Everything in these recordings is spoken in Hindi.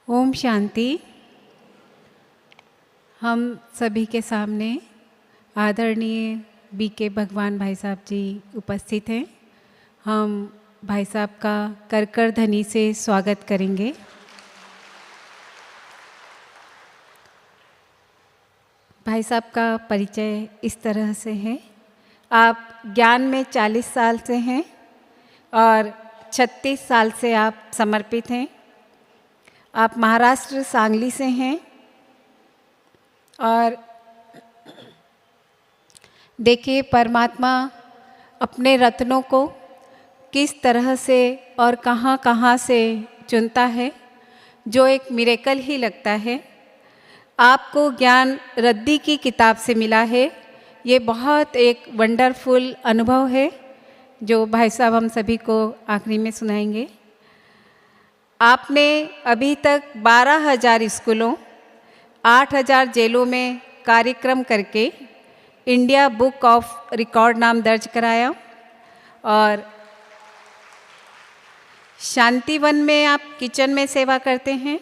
ओम शांति। हम सभी के सामने आदरणीय बीके भगवान भाई साहब जी उपस्थित हैं। हम भाई साहब का करकर ध्वनि से स्वागत करेंगे। भाई साहब का परिचय इस तरह से है। आप ज्ञान में 40 साल से हैं और 36 साल से आप समर्पित हैं। आप महाराष्ट्र सांगली से हैं और देखिए परमात्मा अपने रत्नों को किस तरह से और कहाँ कहाँ से चुनता है, जो एक मिरेकल ही लगता है। आपको ज्ञान रद्दी की किताब से मिला है। ये बहुत एक वंडरफुल अनुभव है जो भाई साहब हम सभी को आखिरी में सुनाएंगे। आपने अभी तक 12,000 स्कूलों, 8,000 जेलों में कार्यक्रम करके इंडिया बुक ऑफ रिकॉर्ड नाम दर्ज कराया और शांतिवन में आप किचन में सेवा करते हैं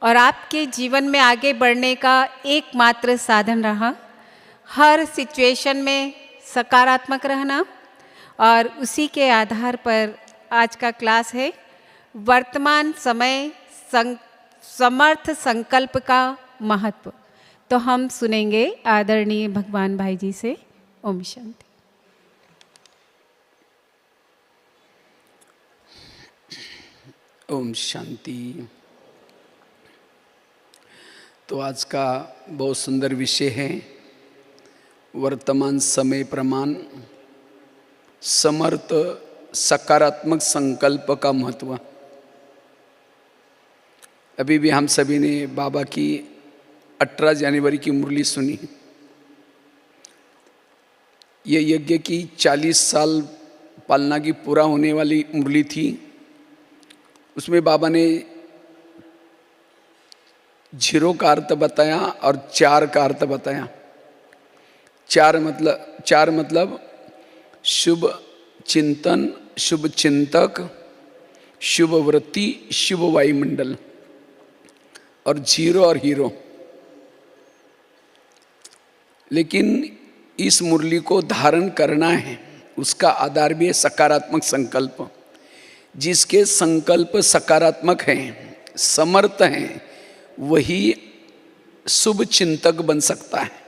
और आपके जीवन में आगे बढ़ने का एकमात्र साधन रहा हर सिचुएशन में सकारात्मक रहना। और उसी के आधार पर आज का क्लास है वर्तमान समय समर्थ संकल्प का महत्व। तो हम सुनेंगे आदरणीय भगवान भाई जी से। ओम शांति। ओम शांति। तो आज का बहुत सुंदर विषय है वर्तमान समय प्रमाण समर्थ सकारात्मक संकल्प का महत्व। अभी भी हम सभी ने बाबा की 18 जनवरी की मुरली सुनी। ये यज्ञ की 40 साल पालना की पूरा होने वाली मुरली थी। उसमें बाबा ने 0 का अर्थ बताया और 4 का अर्थ बताया। 4 मतलब शुभ चिंतन, शुभ चिंतक, शुभ वृत्ति, शुभ वायुमंडल और 0 और हीरो। लेकिन इस मुरली को धारण करना है, उसका आधार भी है सकारात्मक संकल्प। जिसके संकल्प सकारात्मक हैं, समर्थ हैं, वही शुभ चिंतक बन सकता है,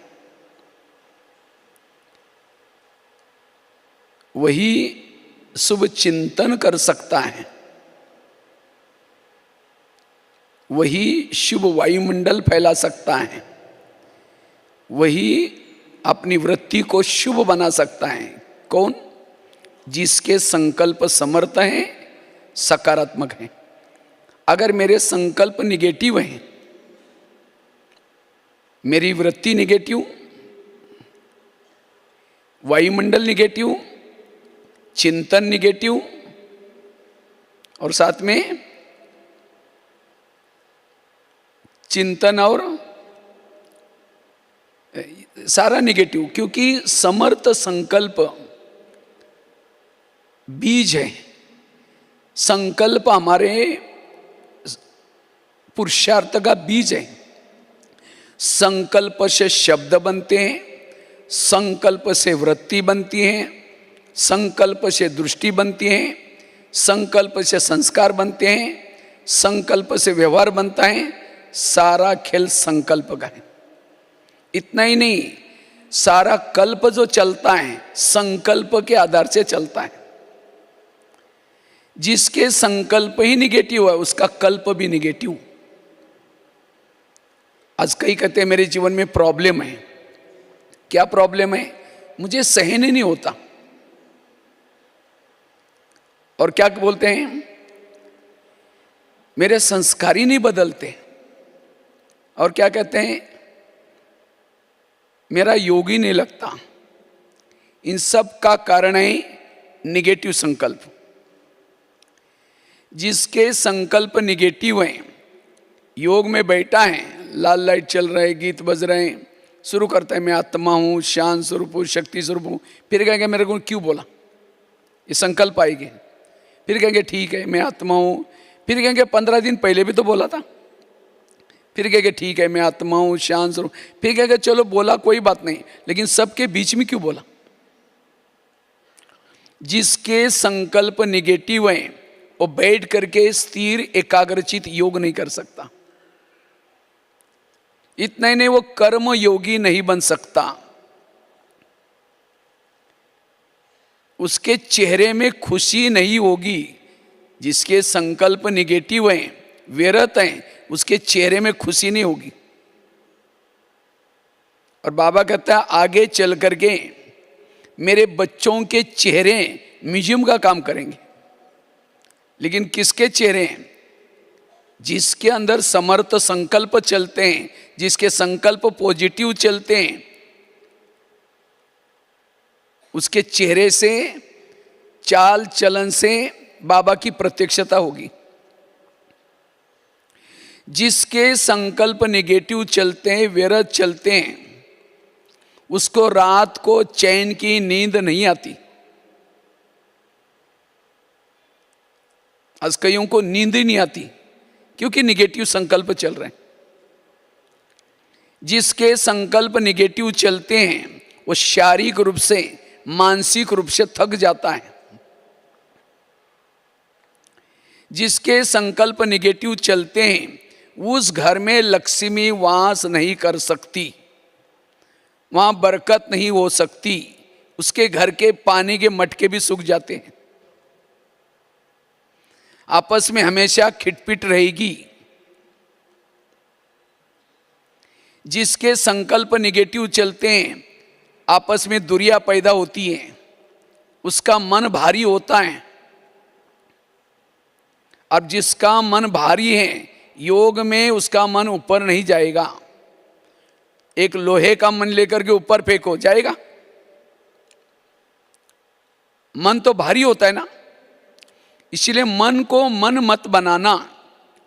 वही शुभ चिंतन कर सकता है, वही शुभ वायुमंडल फैला सकता है, वही अपनी वृत्ति को शुभ बना सकता है। कौन? जिसके संकल्प समर्थ हैं, सकारात्मक हैं। अगर मेरे संकल्प निगेटिव हैं, मेरी वृत्ति निगेटिव, वायुमंडल निगेटिव, चिंतन निगेटिव और साथ में चिंतन और सारा निगेटिव, क्योंकि समर्थ संकल्प बीज है। संकल्प हमारे पुरुषार्थ का बीज है। संकल्प से शब्द बनते हैं, संकल्प से वृत्ति बनती है, संकल्प से दृष्टि बनती है, संकल्प से संस्कार बनते हैं, संकल्प से व्यवहार बनता है। सारा खेल संकल्प का है। इतना ही नहीं, सारा कल्प जो चलता है संकल्प के आधार से चलता है। जिसके संकल्प ही निगेटिव है, उसका कल्प भी निगेटिव। आज कई कहते हैं मेरे जीवन में प्रॉब्लम है। क्या प्रॉब्लम है? मुझे सहन ही नहीं होता। और क्या बोलते हैं? मेरे संस्कार ही नहीं बदलते। और क्या कहते हैं? मेरा योग ही नहीं लगता। इन सब का कारण है निगेटिव संकल्प। जिसके संकल्प निगेटिव हैं, योग में बैठा है, लाल लाइट चल रहा है, गीत बज रहे हैं, शुरू करता है मैं आत्मा हूँ, शांत स्वरूप हूँ, शक्ति स्वरूप हूँ। फिर कहेंगे मेरे को क्यों बोला, ये संकल्प आएगी। फिर कहेंगे ठीक है मैं आत्मा हूँ। फिर कहेंगे 15 दिन पहले भी तो बोला था। फिर कहेगा ठीक है मैं आत्मा हूँ, शांत हूँ, फिर कहेगा चलो बोला कोई बात नहीं, लेकिन सबके बीच में क्यों बोला? जिसके संकल्प निगेटिव हैं वो बैठ करके स्थिर एकाग्रचित योग नहीं कर सकता। इतना ही नहीं, वो कर्म योगी नहीं बन सकता। उसके चेहरे में खुशी नहीं होगी। जिसके संकल्प निगेटिव हैं, व्यर्थ हैं, उसके चेहरे में खुशी नहीं होगी। और बाबा कहता है आगे चल करके मेरे बच्चों के चेहरे म्यूजियम का काम करेंगे। लेकिन किसके चेहरे हैं? जिसके अंदर समर्थ संकल्प चलते हैं, जिसके संकल्प पॉजिटिव चलते हैं, उसके चेहरे से, चाल चलन से बाबा की प्रत्यक्षता होगी। जिसके संकल्प नेगेटिव चलते हैं, व्यर्थ चलते हैं, उसको रात को चैन की नींद नहीं आती। आज कईयों को नींद ही नहीं आती क्योंकि निगेटिव संकल्प चल रहे हैं। जिसके संकल्प निगेटिव चलते हैं वो शारीरिक रूप से, मानसिक रूप से थक जाता है। जिसके संकल्प निगेटिव चलते हैं उस घर में लक्ष्मी वास नहीं कर सकती, वहां बरकत नहीं हो सकती, उसके घर के पानी के मटके भी सूख जाते हैं। आपस में हमेशा खिटपिट रहेगी। जिसके संकल्प निगेटिव चलते हैं आपस में दूरियां पैदा होती हैं, उसका मन भारी होता है। अब जिसका मन भारी है, योग में उसका मन ऊपर नहीं जाएगा। एक लोहे का मन लेकर के ऊपर फेंको, जाएगा? मन तो भारी होता है ना। इसलिए मन को मन मत बनाना,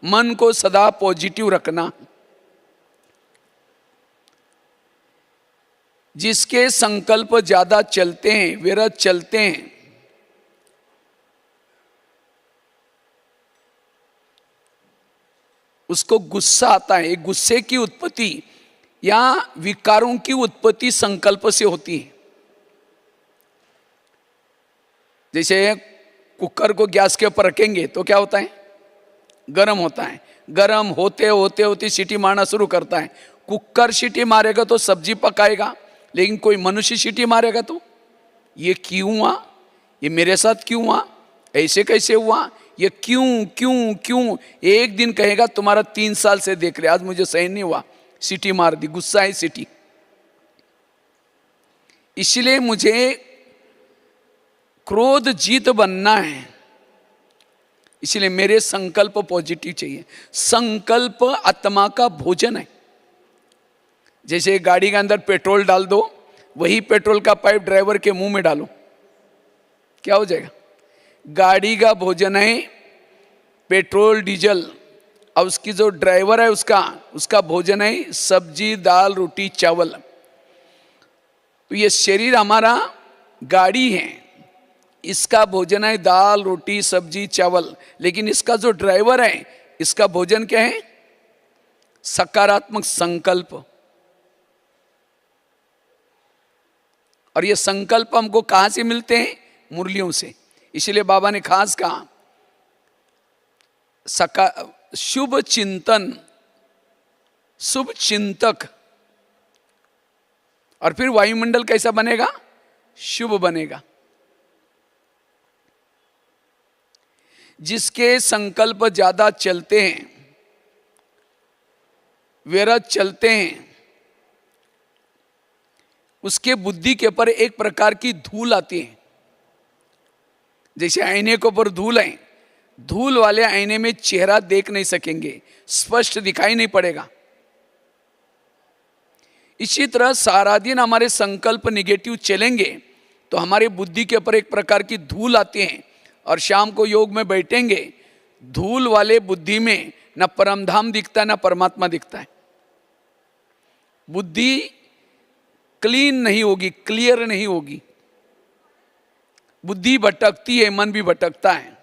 मन को सदा पॉजिटिव रखना। जिसके संकल्प ज्यादा चलते हैं, व्यर्थ चलते हैं, उसको गुस्सा आता है। गुस्से की उत्पत्ति या विकारों की उत्पत्ति संकल्प से होती है। जैसे कुकर को गैस के ऊपर रखेंगे तो क्या होता है? गर्म होता है। गर्म होते होते होते सीटी मारना शुरू करता है। कुकर सीटी मारेगा तो सब्जी पकाएगा, लेकिन कोई मनुष्य सीटी मारेगा तो ये क्यों हुआ, ये मेरे साथ क्यों हुआ, ऐसे कैसे हुआ, ये क्यों क्यों क्यों। एक दिन कहेगा तुम्हारा 3 साल से देख रहे, आज मुझे सहन नहीं हुआ, सीटी मार दी, गुस्सा है सीटी। इसलिए मुझे क्रोध जीत बनना है, इसलिए मेरे संकल्प पॉजिटिव चाहिए। संकल्प आत्मा का भोजन है। जैसे गाड़ी के अंदर पेट्रोल डाल दो, वही पेट्रोल का पाइप ड्राइवर के मुंह में डालो, क्या हो जाएगा? गाड़ी का भोजन है पेट्रोल डीजल, और उसकी जो ड्राइवर है उसका भोजन है सब्जी दाल रोटी चावल। तो ये शरीर हमारा गाड़ी है, इसका भोजन है दाल रोटी सब्जी चावल, लेकिन इसका जो ड्राइवर है इसका भोजन क्या है? सकारात्मक संकल्प। और ये संकल्प हमको कहां से मिलते हैं? मुरलियों से। इसलिए बाबा ने खास कहा शुभ चिंतन, शुभ चिंतक। और फिर वायुमंडल कैसा बनेगा? शुभ बनेगा। जिसके संकल्प ज्यादा चलते हैं, व्यर्थ चलते हैं, उसके बुद्धि के ऊपर एक प्रकार की धूल आती है। जैसे आईने के ऊपर धूल है, धूल वाले आईने में चेहरा देख नहीं सकेंगे, स्पष्ट दिखाई नहीं पड़ेगा। इसी तरह सारा दिन हमारे संकल्प निगेटिव चलेंगे तो हमारी बुद्धि के ऊपर एक प्रकार की धूल आती है। और शाम को योग में बैठेंगे, धूल वाले बुद्धि में न परमधाम दिखता है न परमात्मा दिखता है। बुद्धि क्लीन नहीं होगी, क्लियर नहीं होगी। बुद्धि भटकती है, मन भी भटकता है।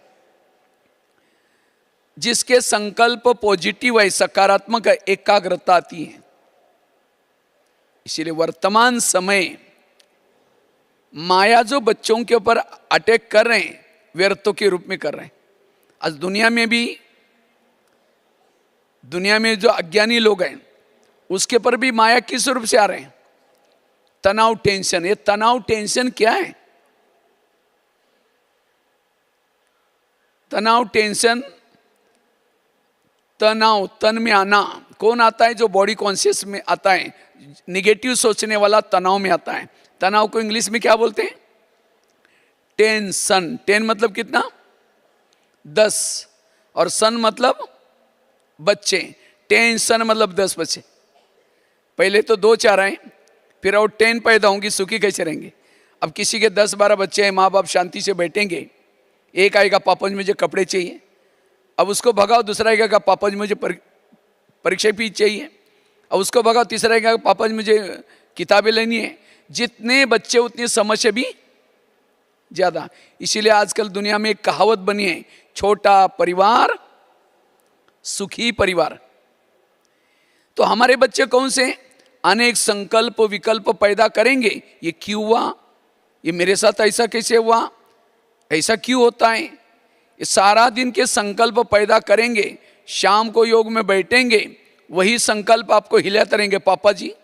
जिसके संकल्प पॉजिटिव है, सकारात्मक है, एकाग्रता आती है। इसीलिए वर्तमान समय माया जो बच्चों के ऊपर अटैक कर रहे हैं, व्यर्थों के रूप में कर रहे हैं। आज दुनिया में जो अज्ञानी लोग हैं उसके पर भी माया किस रूप से आ रहे हैं? तनाव, टेंशन। ये तनाव, टेंशन क्या है? तनाव, टेंशन, तनाव, तन में आना कौन आता है? जो बॉडी कॉन्शियस में आता है, निगेटिव सोचने वाला तनाव में आता है। तनाव को इंग्लिश में क्या बोलते हैं? टेंशन। टेन मतलब कितना? 10, और सन मतलब बच्चे। टेंशन मतलब 10 बच्चे। पहले तो 2-4 आए, फिर और 10 पैदा होंगी, सुखी कैसे रहेंगे? अब किसी के 10-12 बच्चे हैं, माँ बाप शांति से बैठेंगे। एक आएगा, पापा जी मुझे कपड़े चाहिए। अब उसको भगाओ, दूसरा आएगा, पापा जी मुझे परीक्षा फीस चाहिए। अब उसको भगाओ, तीसरा आएगा, पापा जी मुझे किताबें लेनी है। जितने बच्चे उतनी समस्या भी ज्यादा। इसीलिए आजकल दुनिया में एक कहावत बनी है, छोटा परिवार सुखी परिवार। तो हमारे बच्चे कौन से? अनेक संकल्प विकल्प पैदा करेंगे। ये क्यों हुआ? ये मेरे साथ ऐसा कैसे हुआ? ऐसा क्यों होता है? ये सारा दिन के संकल्प पैदा करेंगे। शाम को योग में बैठेंगे, वही संकल्प आपको हिलाते रहेंगे, पापा जी।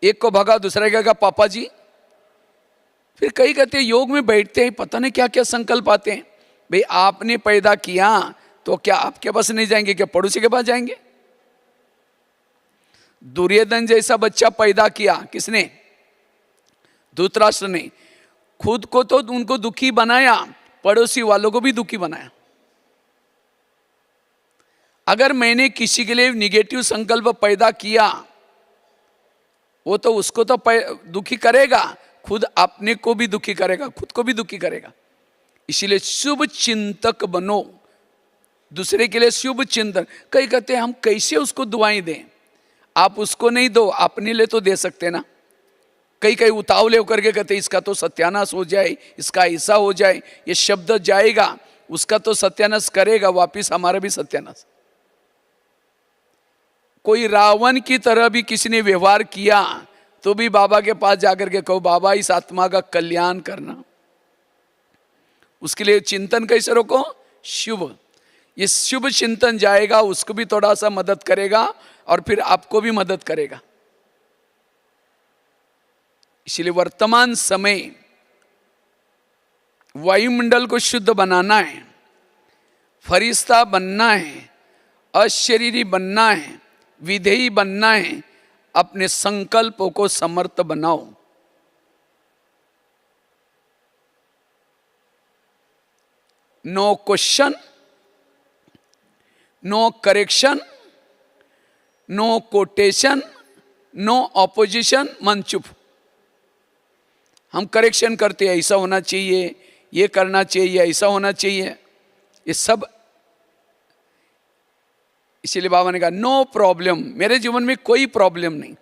एक को भगा, दूसरा कहेगा पापा जी। फिर कई कहते हैं योग में बैठते हैं, पता नहीं क्या क्या संकल्प आते हैं। भाई आपने पैदा किया तो क्या आपके पास नहीं जाएंगे? क्या पड़ोसी के पास जाएंगे? दुर्योधन जैसा बच्चा पैदा किया किसने? धृतराष्ट्र ने। खुद को तो उनको दुखी बनाया, पड़ोसी वालों को भी दुखी बनाया। अगर मैंने किसी के लिए निगेटिव संकल्प पैदा किया, वो तो उसको तो दुखी करेगा, खुद अपने को भी दुखी करेगा, खुद को भी दुखी करेगा। इसीलिए शुभ चिंतक बनो, दूसरे के लिए शुभ चिंतन। कई कहते हैं हम कैसे उसको दुआएं दें? आप उसको नहीं दो, अपने लिए तो दे सकते ना। कई उतावले होकर के कहते इसका तो सत्यानाश हो जाए, इसका ऐसा हो जाए, ये शब्द जाएगा, उसका तो सत्यानाश करेगा, वापिस हमारा भी सत्यानाश। कोई रावण की तरह भी किसी ने व्यवहार किया तो भी बाबा के पास जाकर के कहो, बाबा इस आत्मा का कल्याण करना। उसके लिए चिंतन कैसे रोको? शुभ। ये शुभ चिंतन जाएगा, उसको भी थोड़ा सा मदद करेगा और फिर आपको भी मदद करेगा। इसलिए वर्तमान समय वायुमंडल को शुद्ध बनाना है, फरिश्ता बनना है, अशरीरी बनना है, विधेयी बनना है। अपने संकल्पों को समर्थ बनाओ। No question, no correction, no quotation, no opposition, मन चुप। हम करेक्शन करते हैं, ऐसा होना चाहिए, ये करना चाहिए, ऐसा होना चाहिए, ये सब। इसीलिए बाबा ने कहा नो प्रॉब्लम, मेरे जीवन में कोई प्रॉब्लम नहीं।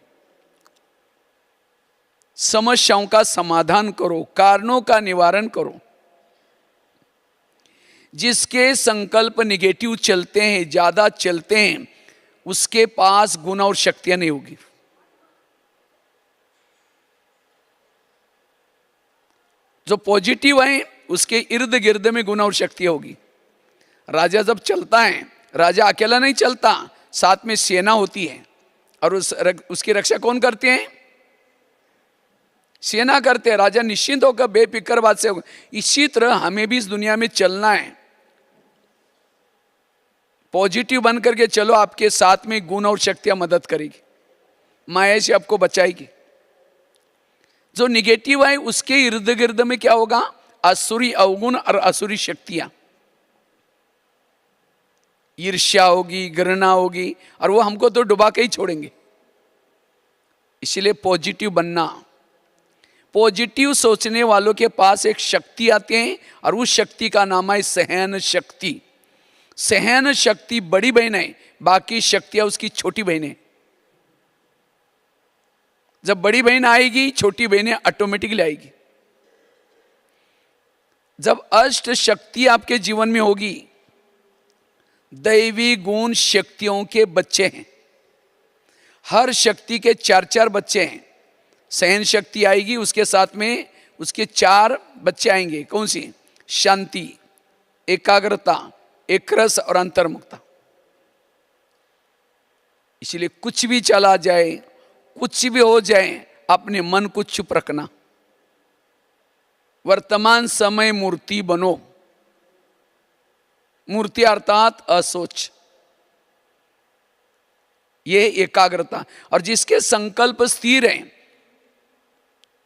समस्याओं का समाधान करो, कारणों का निवारण करो। जिसके संकल्प निगेटिव चलते हैं, ज्यादा चलते हैं, उसके पास गुण और शक्तियां नहीं होगी। जो पॉजिटिव है उसके इर्द गिर्द में गुण और शक्तियां होगी। राजा जब चलता है, राजा अकेला नहीं चलता, साथ में सेना होती है। और उसकी रक्षा कौन करते हैं? सेना करते हैं। राजा निश्चिंत होकर बेफिक्र बात से होगा। इसी तरह हमें भी इस दुनिया में चलना है। पॉजिटिव बन करके चलो, आपके साथ में गुण और शक्तियां मदद करेगी, माया से आपको बचाएगी। जो निगेटिव है उसके इर्द गिर्द में क्या होगा? असुरी अवगुण और असुरी शक्तियां, ईर्ष्या होगी, घृणा होगी, और वो हमको तो डुबा के ही छोड़ेंगे। इसलिए पॉजिटिव बनना। पॉजिटिव सोचने वालों के पास एक शक्ति आती है और उस शक्ति का नाम है सहन शक्ति। सहन शक्ति बड़ी बहन है, बाकी शक्तियां उसकी छोटी बहनें। जब बड़ी बहन आएगी, छोटी बहनें ऑटोमेटिकली आएगी। जब अष्ट शक्ति आपके जीवन में होगी दैवी गुण शक्तियों के बच्चे हैं। हर शक्ति के 4-4 बच्चे हैं। सहन शक्ति आएगी, उसके साथ में उसके 4 बच्चे आएंगे। कौन सी? शांति, एकाग्रता, एक रस और अंतर्मुक्ता। इसलिए कुछ भी चला जाए, कुछ भी हो जाए, अपने मन को चुप रखना। वर्तमान समय मूर्ति बनो। मूर्ति अर्थात असोच, ये एकाग्रता। और जिसके संकल्प स्थिर हैं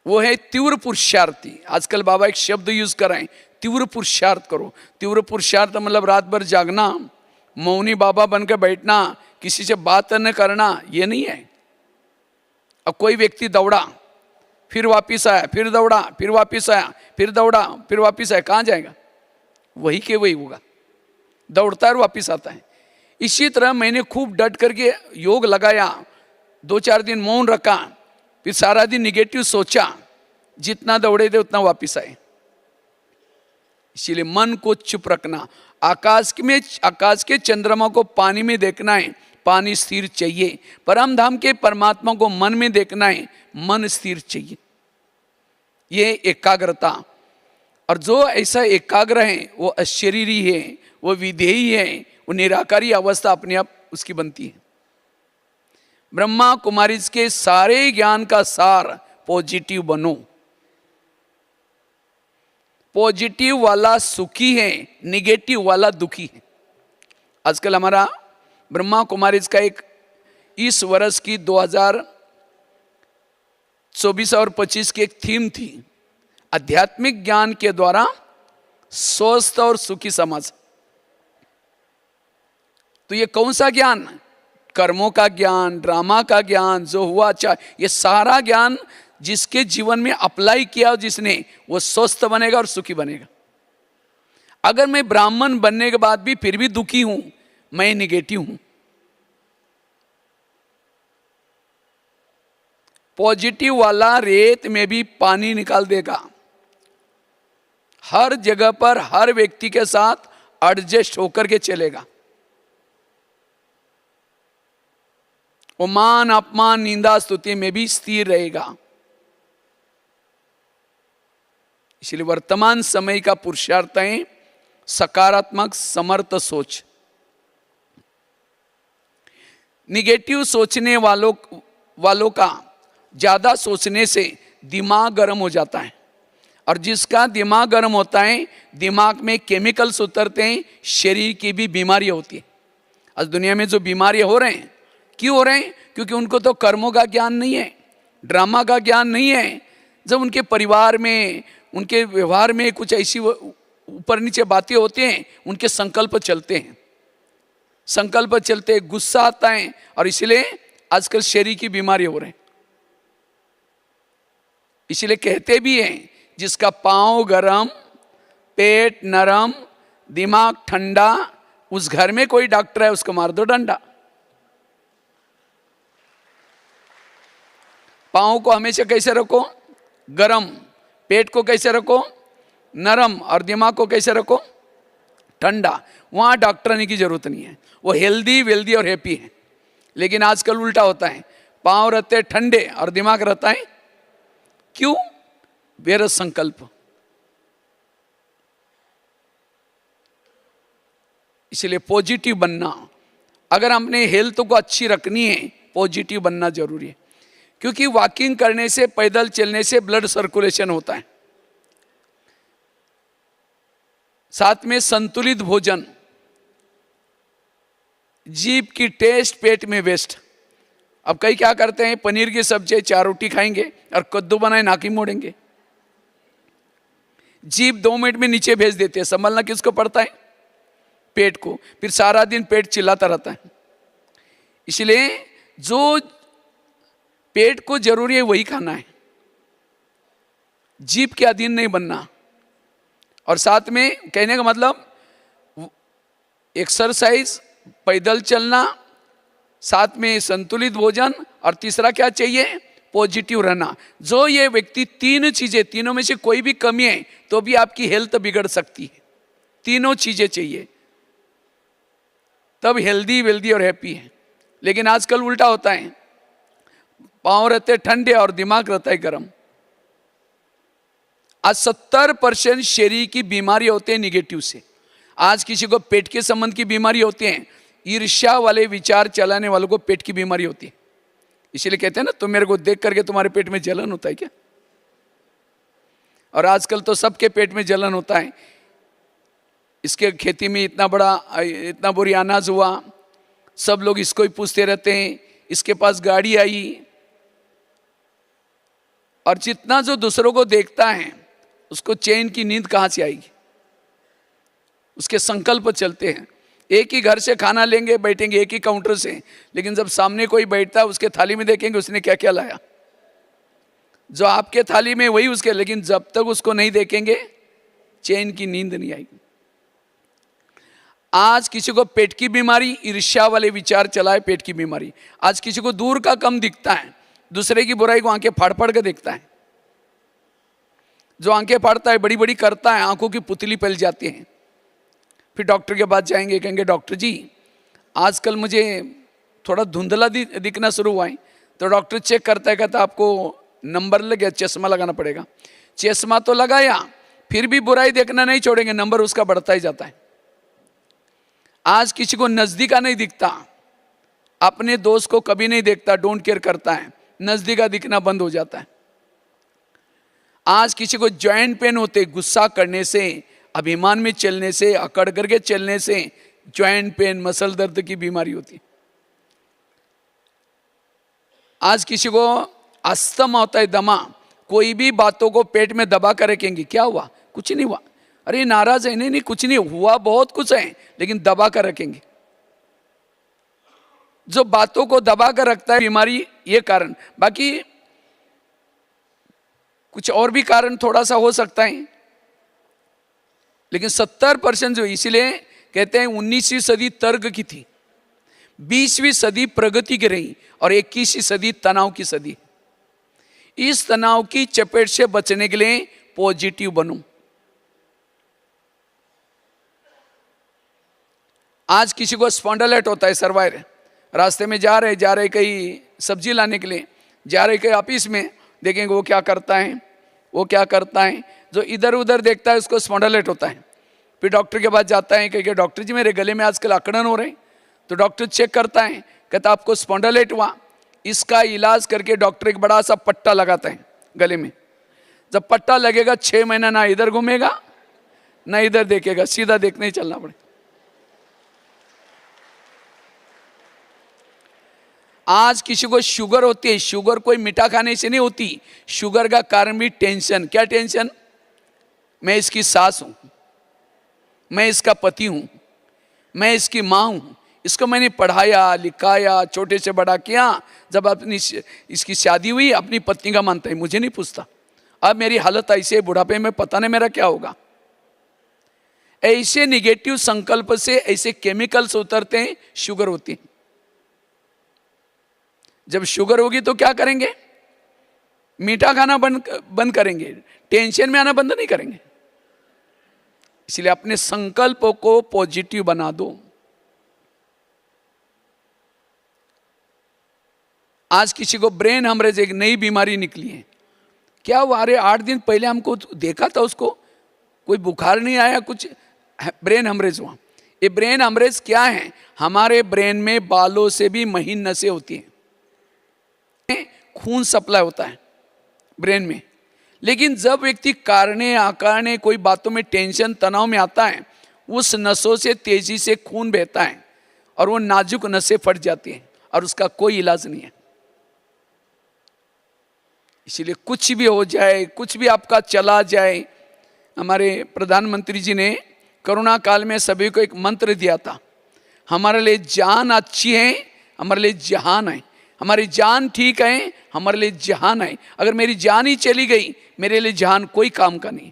वो है तीव्र पुरुषार्थी। आजकल बाबा एक शब्द यूज कर रहे हैं, तीव्र पुरुषार्थ करो। तीव्र पुरुषार्थ मतलब रात भर जागना, मौनी बाबा बनकर बैठना, किसी से बात न करना, ये नहीं है। अब कोई व्यक्ति दौड़ा, फिर वापिस आया, फिर दौड़ा, फिर वापिस आया, फिर दौड़ा, फिर वापिस आया, कहाँ जाएगा? वही के वही होगा। दौड़ता है और वापिस आता है। इसी तरह मैंने खूब डट करके योग लगाया, 2-4 दिन मौन रखा, फिर सारा दिन निगेटिव सोचा, जितना दौड़े थे उतना वापिस आए। इसीलिए मन को चुप रखना। आकाश के चंद्रमा को पानी में देखना है, पानी स्थिर चाहिए। परम धाम के परमात्मा को मन में देखना है, मन स्थिर चाहिए। ये एकाग्रता। और जो ऐसा एकाग्र है वो अशरीरी है, वो विधेयी है, वो निराकारी अवस्था अपने आप उसकी बनती है। ब्रह्मा कुमारी के सारे ज्ञान का सार पॉजिटिव बनो। पॉजिटिव वाला सुखी है, निगेटिव वाला दुखी है। आजकल हमारा ब्रह्मा कुमारी का एक इस वर्ष की 2024 और 25 की एक थीम थी, आध्यात्मिक ज्ञान के द्वारा स्वस्थ और सुखी समाज। तो ये कौन सा ज्ञान? कर्मों का ज्ञान, ड्रामा का ज्ञान, जो हुआ अच्छा, ये सारा ज्ञान जिसके जीवन में अप्लाई किया जिसने, वो स्वस्थ बनेगा और सुखी बनेगा। अगर मैं ब्राह्मण बनने के बाद भी फिर भी दुखी हूं, मैं निगेटिव हूं। पॉजिटिव वाला रेत में भी पानी निकाल देगा। हर जगह पर हर व्यक्ति के साथ एडजस्ट होकर के चलेगा। वो मान अपमान निंदा स्तुति में भी स्थिर रहेगा। इसलिए वर्तमान समय का पुरुषार्थ है सकारात्मक समर्थ सोच। निगेटिव सोचने वालों का ज्यादा सोचने से दिमाग गर्म हो जाता है, और जिसका दिमाग गर्म होता है, दिमाग में केमिकल्स उतरते हैं, शरीर की भी बीमारी होती है। आज दुनिया में जो बीमारियां हो रहे हैं, क्यों हो रहे हैं? क्योंकि उनको तो कर्मों का ज्ञान नहीं है, ड्रामा का ज्ञान नहीं है। जब उनके परिवार में, उनके व्यवहार में कुछ ऐसी ऊपर नीचे बातें होती हैं, उनके संकल्प चलते हैं, संकल्प चलते, गुस्सा आता है, और इसलिए आजकल शरीर की बीमारी हो रहे हैं। इसलिए कहते भी हैं, जिसका पांव गरम, पेट नरम, दिमाग ठंडा, उस घर में कोई डॉक्टर है, उसको मार दो डंडा। पांव को हमेशा कैसे रखो? गरम। पेट को कैसे रखो? नरम। और दिमाग को कैसे रखो? ठंडा। वहां डॉक्टर आने की जरूरत नहीं है, वो हेल्दी वेल्दी और हैप्पी है। लेकिन आजकल उल्टा होता है, पांव रहते ठंडे और दिमाग रहता है क्यों? बेरस संकल्प। इसलिए पॉजिटिव बनना, अगर हमने हेल्थ को अच्छी रखनी है, पॉजिटिव बनना जरूरी है। क्योंकि वॉकिंग करने से, पैदल चलने से ब्लड सर्कुलेशन होता है। साथ में संतुलित भोजन, जीभ की टेस्ट पेट में वेस्ट। अब कई क्या करते हैं, पनीर की सब्जी 4 रोटी खाएंगे और कद्दू बनाए नाकी मोड़ेंगे, जीभ 2 मिनट में नीचे भेज देते हैं। संभलना किसको पड़ता है? पेट को। फिर सारा दिन पेट चिल्लाता रहता है। इसलिए जो पेट को जरूरी है वही खाना है, जीभ के अधीन नहीं बनना। और साथ में कहने का मतलब एक्सरसाइज, पैदल चलना, साथ में संतुलित भोजन, और तीसरा क्या चाहिए? पॉजिटिव रहना। जो ये व्यक्ति 3 चीजें, तीनों में से कोई भी कमी है तो भी आपकी हेल्थ बिगड़ सकती है। तीनों चीजें चाहिए। तब हेल्दी वेल्दी और हैप्पी है। लेकिन आजकल उल्टा होता है, पांव रहते ठंडे और दिमाग रहता है गर्म। आज 70% शरीर की बीमारी होते हैं निगेटिव से। आज किसी को पेट के संबंध की बीमारी होती है, ईर्ष्या वाले विचार चलाने वालों को पेट की बीमारी होती है। इसीलिए कहते हैं ना, तुम मेरे को देख करके तुम्हारे पेट में जलन होता है क्या? और आजकल तो सबके पेट में जलन होता है। इसके खेती में इतना बुरी अनाज हुआ, सब लोग इसको ही पूछते रहते हैं, इसके पास गाड़ी आई। और जितना जो दूसरों को देखता है उसको चैन की नींद कहां से आएगी? उसके संकल्प चलते हैं। एक ही घर से खाना लेंगे, बैठेंगे एक ही काउंटर से, लेकिन जब सामने कोई बैठता है उसके थाली में देखेंगे उसने क्या क्या लाया। जो आपके थाली में वही उसके, लेकिन जब तक उसको नहीं देखेंगे चैन की नींद नहीं आएगी। आज किसी को पेट की बीमारी, ईर्ष्या वाले विचार चलाए पेट की बीमारी। आज किसी को दूर का कम दिखता है, दूसरे की बुराई को आंखें फाड़ फाड़ के देखता है। जो आंखें फाड़ता है, बड़ी बड़ी करता है, आंखों की पुतली फैल जाती है। फिर डॉक्टर के पास जाएंगे, कहेंगे डॉक्टर जी आजकल मुझे थोड़ा धुंधला दिखना शुरू हुआ है। तो डॉक्टर चेक करता है, कहता आपको नंबर लग गया, चश्मा लगाना पड़ेगा। चश्मा तो लगाया, फिर भी बुराई देखना नहीं छोड़ेंगे, नंबर उसका बढ़ता ही जाता है। आज किसी को नजदीका नहीं दिखता, अपने दोस्त को कभी नहीं देखता, डोंट केयर करता है, नजदीका दिखना बंद हो जाता है। आज किसी को जॉइंट पेन होते, गुस्सा करने से, अभिमान में चलने से, अकड़ करके चलने से जॉइंट पेन, मसल दर्द की बीमारी होती। आज किसी को अस्थमा होता है, दमा, कोई भी बातों को पेट में दबा कर रखेंगे, क्या हुआ? कुछ नहीं हुआ। अरे नाराज है, नहीं कुछ नहीं हुआ, बहुत कुछ है, लेकिन दबा कर रखेंगे। जो बातों को दबा कर रखता है बीमारी, ये कारण। बाकी कुछ और भी कारण थोड़ा सा हो सकता है, लेकिन 70% जो, इसीलिए कहते हैं 19वीं सदी तर्क की थी, 20वीं सदी प्रगति की रही और 21वीं सदी तनाव की सदी। इस तनाव की चपेट से बचने के लिए पॉजिटिव बनो। आज किसी को स्पॉन्डिलाइट होता है, सर्वाइवर, रास्ते में जा रहे कहीं सब्जी लाने के लिए, जा रहे कहीं ऑफिस में, देखेंगे वो क्या करता है, जो इधर उधर देखता है उसको स्पॉन्डिलाइट होता है। फिर डॉक्टर के पास जाता है, कहेंगे डॉक्टर जी मेरे गले में आजकल अकड़न हो रहे हैं। तो डॉक्टर चेक करता है, कहता आपको स्पॉन्डिलाइट हुआ। इसका इलाज करके डॉक्टर एक बड़ा सा पट्टा लगाता है गले में। जब पट्टा लगेगा 6 महीना ना इधर घूमेगा ना इधर देखेगा, सीधा देखने ही चलना पड़े। आज किसी को शुगर होती है, शुगर कोई मीठा खाने से नहीं होती, शुगर का कारण भी टेंशन। क्या टेंशन? मैं इसकी सास हूं, मैं इसका पति हूं, मैं इसकी मां हूं, इसको मैंने पढ़ाया लिखाया, छोटे से बड़ा किया। जब अपनी इसकी शादी हुई, अपनी पत्नी का मानता है, मुझे नहीं पूछता। अब मेरी हालत ऐसे, बुढ़ापे में पता नहीं मेरा क्या होगा। ऐसे निगेटिव संकल्प से ऐसे केमिकल्स उतरते हैं, शुगर होती है। जब शुगर होगी तो क्या करेंगे? मीठा खाना बंद करेंगे, टेंशन में आना बंद नहीं करेंगे। इसलिए अपने संकल्पों को पॉजिटिव बना दो। आज किसी को ब्रेन हेमरेज, एक नई बीमारी निकली है। क्या हुआ? अरे 8 दिन पहले हमको देखा था, उसको कोई बुखार नहीं आया, कुछ ब्रेन हेमरेज हुआ। ये ब्रेन हेमरेज क्या है? हमारे ब्रेन में बालों से भी महीन नसें होती हैं, खून सप्लाई होता है ब्रेन में। लेकिन जब व्यक्ति कारणे अकारणे कोई बातों में टेंशन तनाव में आता है, उस नसों से तेजी से खून बहता है और वो नाजुक नसें फट जाती हैं और उसका कोई इलाज नहीं है। इसीलिए कुछ भी हो जाए, कुछ भी आपका चला जाए, हमारे प्रधानमंत्री जी ने कोरोना काल में सभी को एक मंत्र दिया था, हमारे लिए जान अच्छी है, हमारे लिए जहान है। हमारी जान ठीक है, हमारे लिए जहान है। अगर मेरी जान ही चली गई, मेरे लिए जहान कोई काम का नहीं।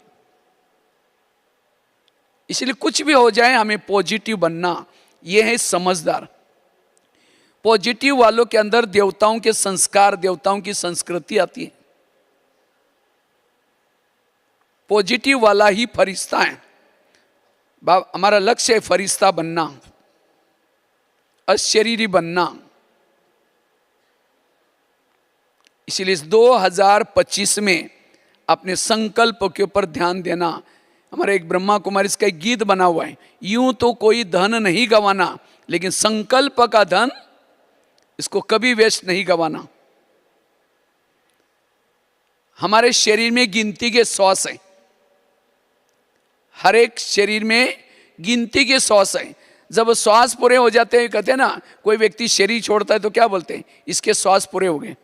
इसलिए कुछ भी हो जाए हमें पॉजिटिव बनना, यह है समझदार। पॉजिटिव वालों के अंदर देवताओं के संस्कार, देवताओं की संस्कृति आती है। पॉजिटिव वाला ही फरिश्ता है। हमारा लक्ष्य है फरिश्ता बनना। अशरीरी बनना। इसलिए इस 2025 में अपने संकल्प के ऊपर ध्यान देना। हमारे एक ब्रह्मा कुमारी इसका एक गीत बना हुआ है, यूं तो कोई धन नहीं गंवाना, लेकिन संकल्प का धन इसको कभी वेस्ट नहीं गंवाना। हमारे शरीर में गिनती के श्वास हैं, हर एक शरीर में गिनती के श्वास हैं। जब श्वास पूरे हो जाते हैं, कहते हैं ना, कोई व्यक्ति शरीर छोड़ता है तो क्या बोलते हैं, इसके श्वास पूरे हो गए।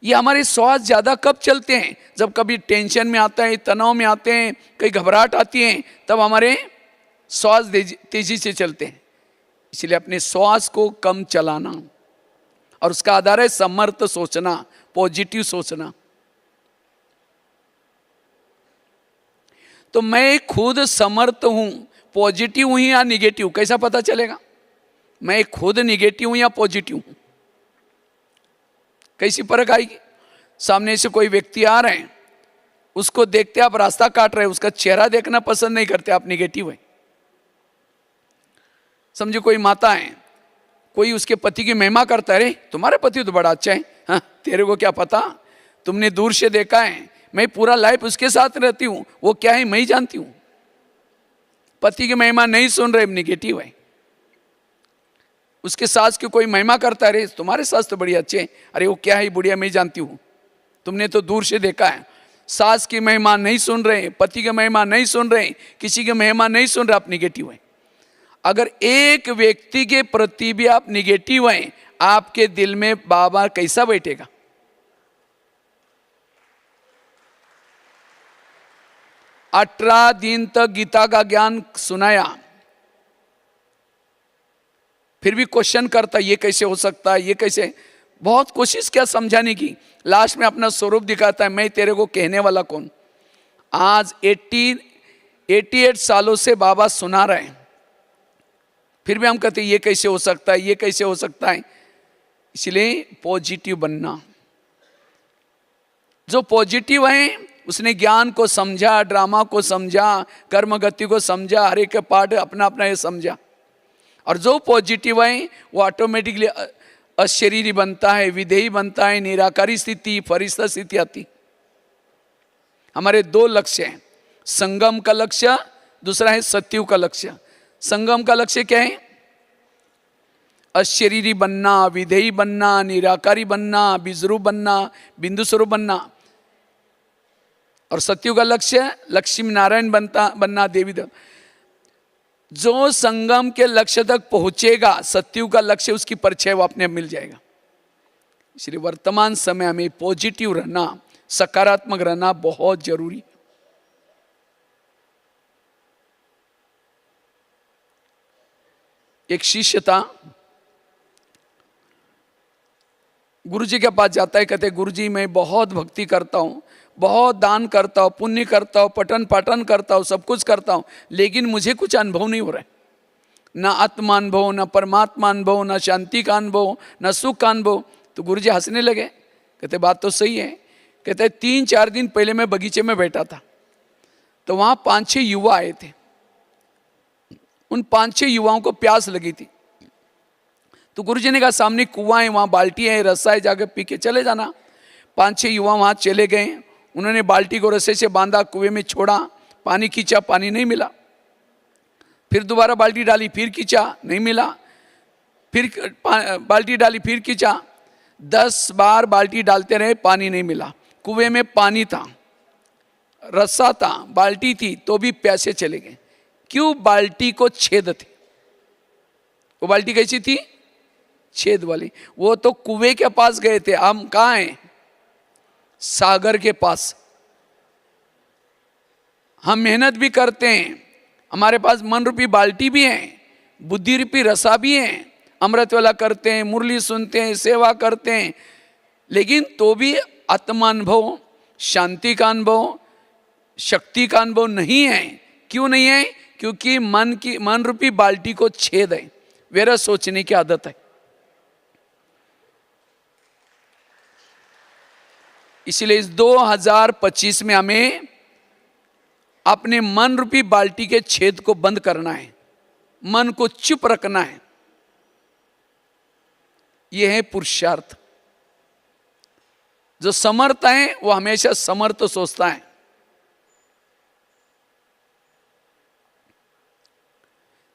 ये हमारे श्वास ज्यादा कब चलते हैं, जब कभी टेंशन में आता है, तनाव में आते हैं, कहीं घबराहट आती है, तब हमारे श्वास तेजी से चलते हैं। इसलिए अपने श्वास को कम चलाना, और उसका आधार है समर्थ सोचना, पॉजिटिव सोचना। तो मैं खुद समर्थ हूं, पॉजिटिव हूं या निगेटिव, कैसा पता चलेगा? मैं खुद निगेटिव हूं या पॉजिटिव हूं, कैसी परख आएगी? सामने से कोई व्यक्ति आ रहे हैं, उसको देखते आप रास्ता काट रहे हैं, उसका चेहरा देखना पसंद नहीं करते, आप निगेटिव है। समझो कोई माता है, कोई उसके पति की महिमा करता है, अरे तुम्हारे पति तो बड़ा अच्छा है, हाँ तेरे को क्या पता, तुमने दूर से देखा है, मैं पूरा लाइफ उसके साथ रहती हूं, वो क्या है मैं ही जानती हूं। पति की महिमा नहीं सुन रहे, निगेटिव है। उसके सास की कोई महिमा करता है, अरे तुम्हारे सास तो बड़ी अच्छे हैं, अरे वो क्या है बुढ़िया मैं जानती हूँ, तुमने तो दूर से देखा है। सास की महिमा नहीं सुन रहे, पति की महिमा नहीं सुन रहे, किसी की महिमा नहीं सुन रहे, आप निगेटिव हैं। अगर एक व्यक्ति के प्रति भी आप निगेटिव हैं, आपके दिल में बाबा कैसा बैठेगा? अठारह दिन तक गीता का ज्ञान सुनाया, फिर भी क्वेश्चन करता, ये कैसे हो सकता है, ये कैसे, बहुत कोशिश किया समझाने की, लास्ट में अपना स्वरूप दिखाता है, मैं तेरे को कहने वाला कौन। आज 88 सालों से बाबा सुना रहे हैं, फिर भी हम कहते ये कैसे हो सकता है, ये कैसे हो सकता है। इसलिए पॉजिटिव बनना। जो पॉजिटिव है उसने ज्ञान को समझा, ड्रामा को समझा, कर्म गति को समझा, हर एक पार्ट अपना अपना ये समझा। और जो पॉजिटिव है वो ऑटोमेटिकली अशरीरी बनता है, विधेयी बनता है, निराकारी स्थिति, फरिश्ता स्थिति आती। हमारे दो लक्ष्य हैं, संगम का लक्ष्य, दूसरा है सत्युग का लक्ष्य। संगम का लक्ष्य क्या है? अशरीरी बनना, विधेयी बनना, निराकारी बनना, बीजरूप बनना, बिंदु स्वरूप बनना। और सत्युग का लक्ष्य लक्ष्मी नारायण बनना, देवी देव। जो संगम के लक्ष्य तक पहुंचेगा, सत्युग का लक्ष्य उसकी परिचय वो अपने आप मिल जाएगा। इसलिए वर्तमान समय में पॉजिटिव रहना, सकारात्मक रहना बहुत जरूरी है। एक शिष्य था, गुरुजी के पास जाता है, कहते गुरुजी मैं बहुत भक्ति करता हूँ, बहुत दान करता हूँ, पुण्य करता हूँ, पठन पाठन करता हूँ, सब कुछ करता हूँ, लेकिन मुझे कुछ अनुभव नहीं हो रहा है। ना आत्मा अनुभव, ना परमात्मा अनुभव, ना शांति का अनुभव, ना सुख का अनुभव। तो गुरुजी हंसने लगे, कहते बात तो सही है। कहते 3-4 दिन पहले मैं बगीचे में बैठा था, तो वहाँ 5-6 युवा आए थे। उन 5-6 युवाओं को प्यास लगी थी, तो गुरुजी ने कहा सामने कुआं है, वहाँ बाल्टी है, रस्सा है, जाकर पी के चले जाना। 5-6 युवा वहाँ चले गए, उन्होंने बाल्टी को रस्से से बांधा, कुएं में छोड़ा, पानी खींचा, पानी नहीं मिला। फिर दोबारा बाल्टी डाली, फिर खींचा, नहीं मिला, फिर बाल्टी डाली, फिर खींचा। 10 बार बाल्टी डालते रहे, पानी नहीं मिला। कुएं में पानी था, रस्सा था, बाल्टी थी, तो भी प्यासे चले गए। क्यों? बाल्टी को छेद थे। वो बाल्टी कैसी थी? छेद वाली। वो तो कुएं के पास गए थे, हम कहाँ हैं? सागर के पास। हम मेहनत भी करते हैं, हमारे पास मन रूपी बाल्टी भी है, बुद्धि रूपी रसा भी है, अमृत वाला करते हैं, मुरली सुनते हैं, सेवा करते हैं, लेकिन तो भी आत्मानुभव, शांति का अनुभव, शक्ति का अनुभव नहीं है। क्यों नहीं है? क्योंकि मन रूपी बाल्टी को छेद है, वेरा सोचने की आदत है। इसलिए इस 2025 में हमें अपने मन रूपी बाल्टी के छेद को बंद करना है, मन को चुप रखना है। ये है पुरुषार्थ। जो समर्थ है वो हमेशा समर्थ सोचता है।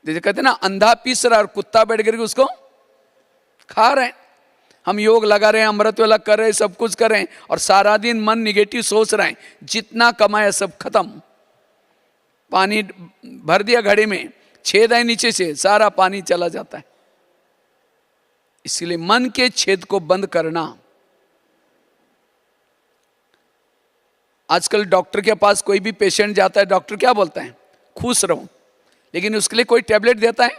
जैसे कहते हैं ना, अंधा पीस रहा और कुत्ता बैठ करके उसको खा रहे हैं। हम योग लगा रहे हैं, अमृत वाला कर रहे हैं, सब कुछ कर रहे हैं, और सारा दिन मन निगेटिव सोच रहे हैं। जितना कमाया सब खत्म। पानी भर दिया घड़े में, छेद है नीचे से, सारा पानी चला जाता है। इसलिए मन के छेद को बंद करना। आजकल डॉक्टर के पास कोई भी पेशेंट जाता है, डॉक्टर क्या बोलता है? खुश रहो। लेकिन उसके लिए कोई टैबलेट देता है?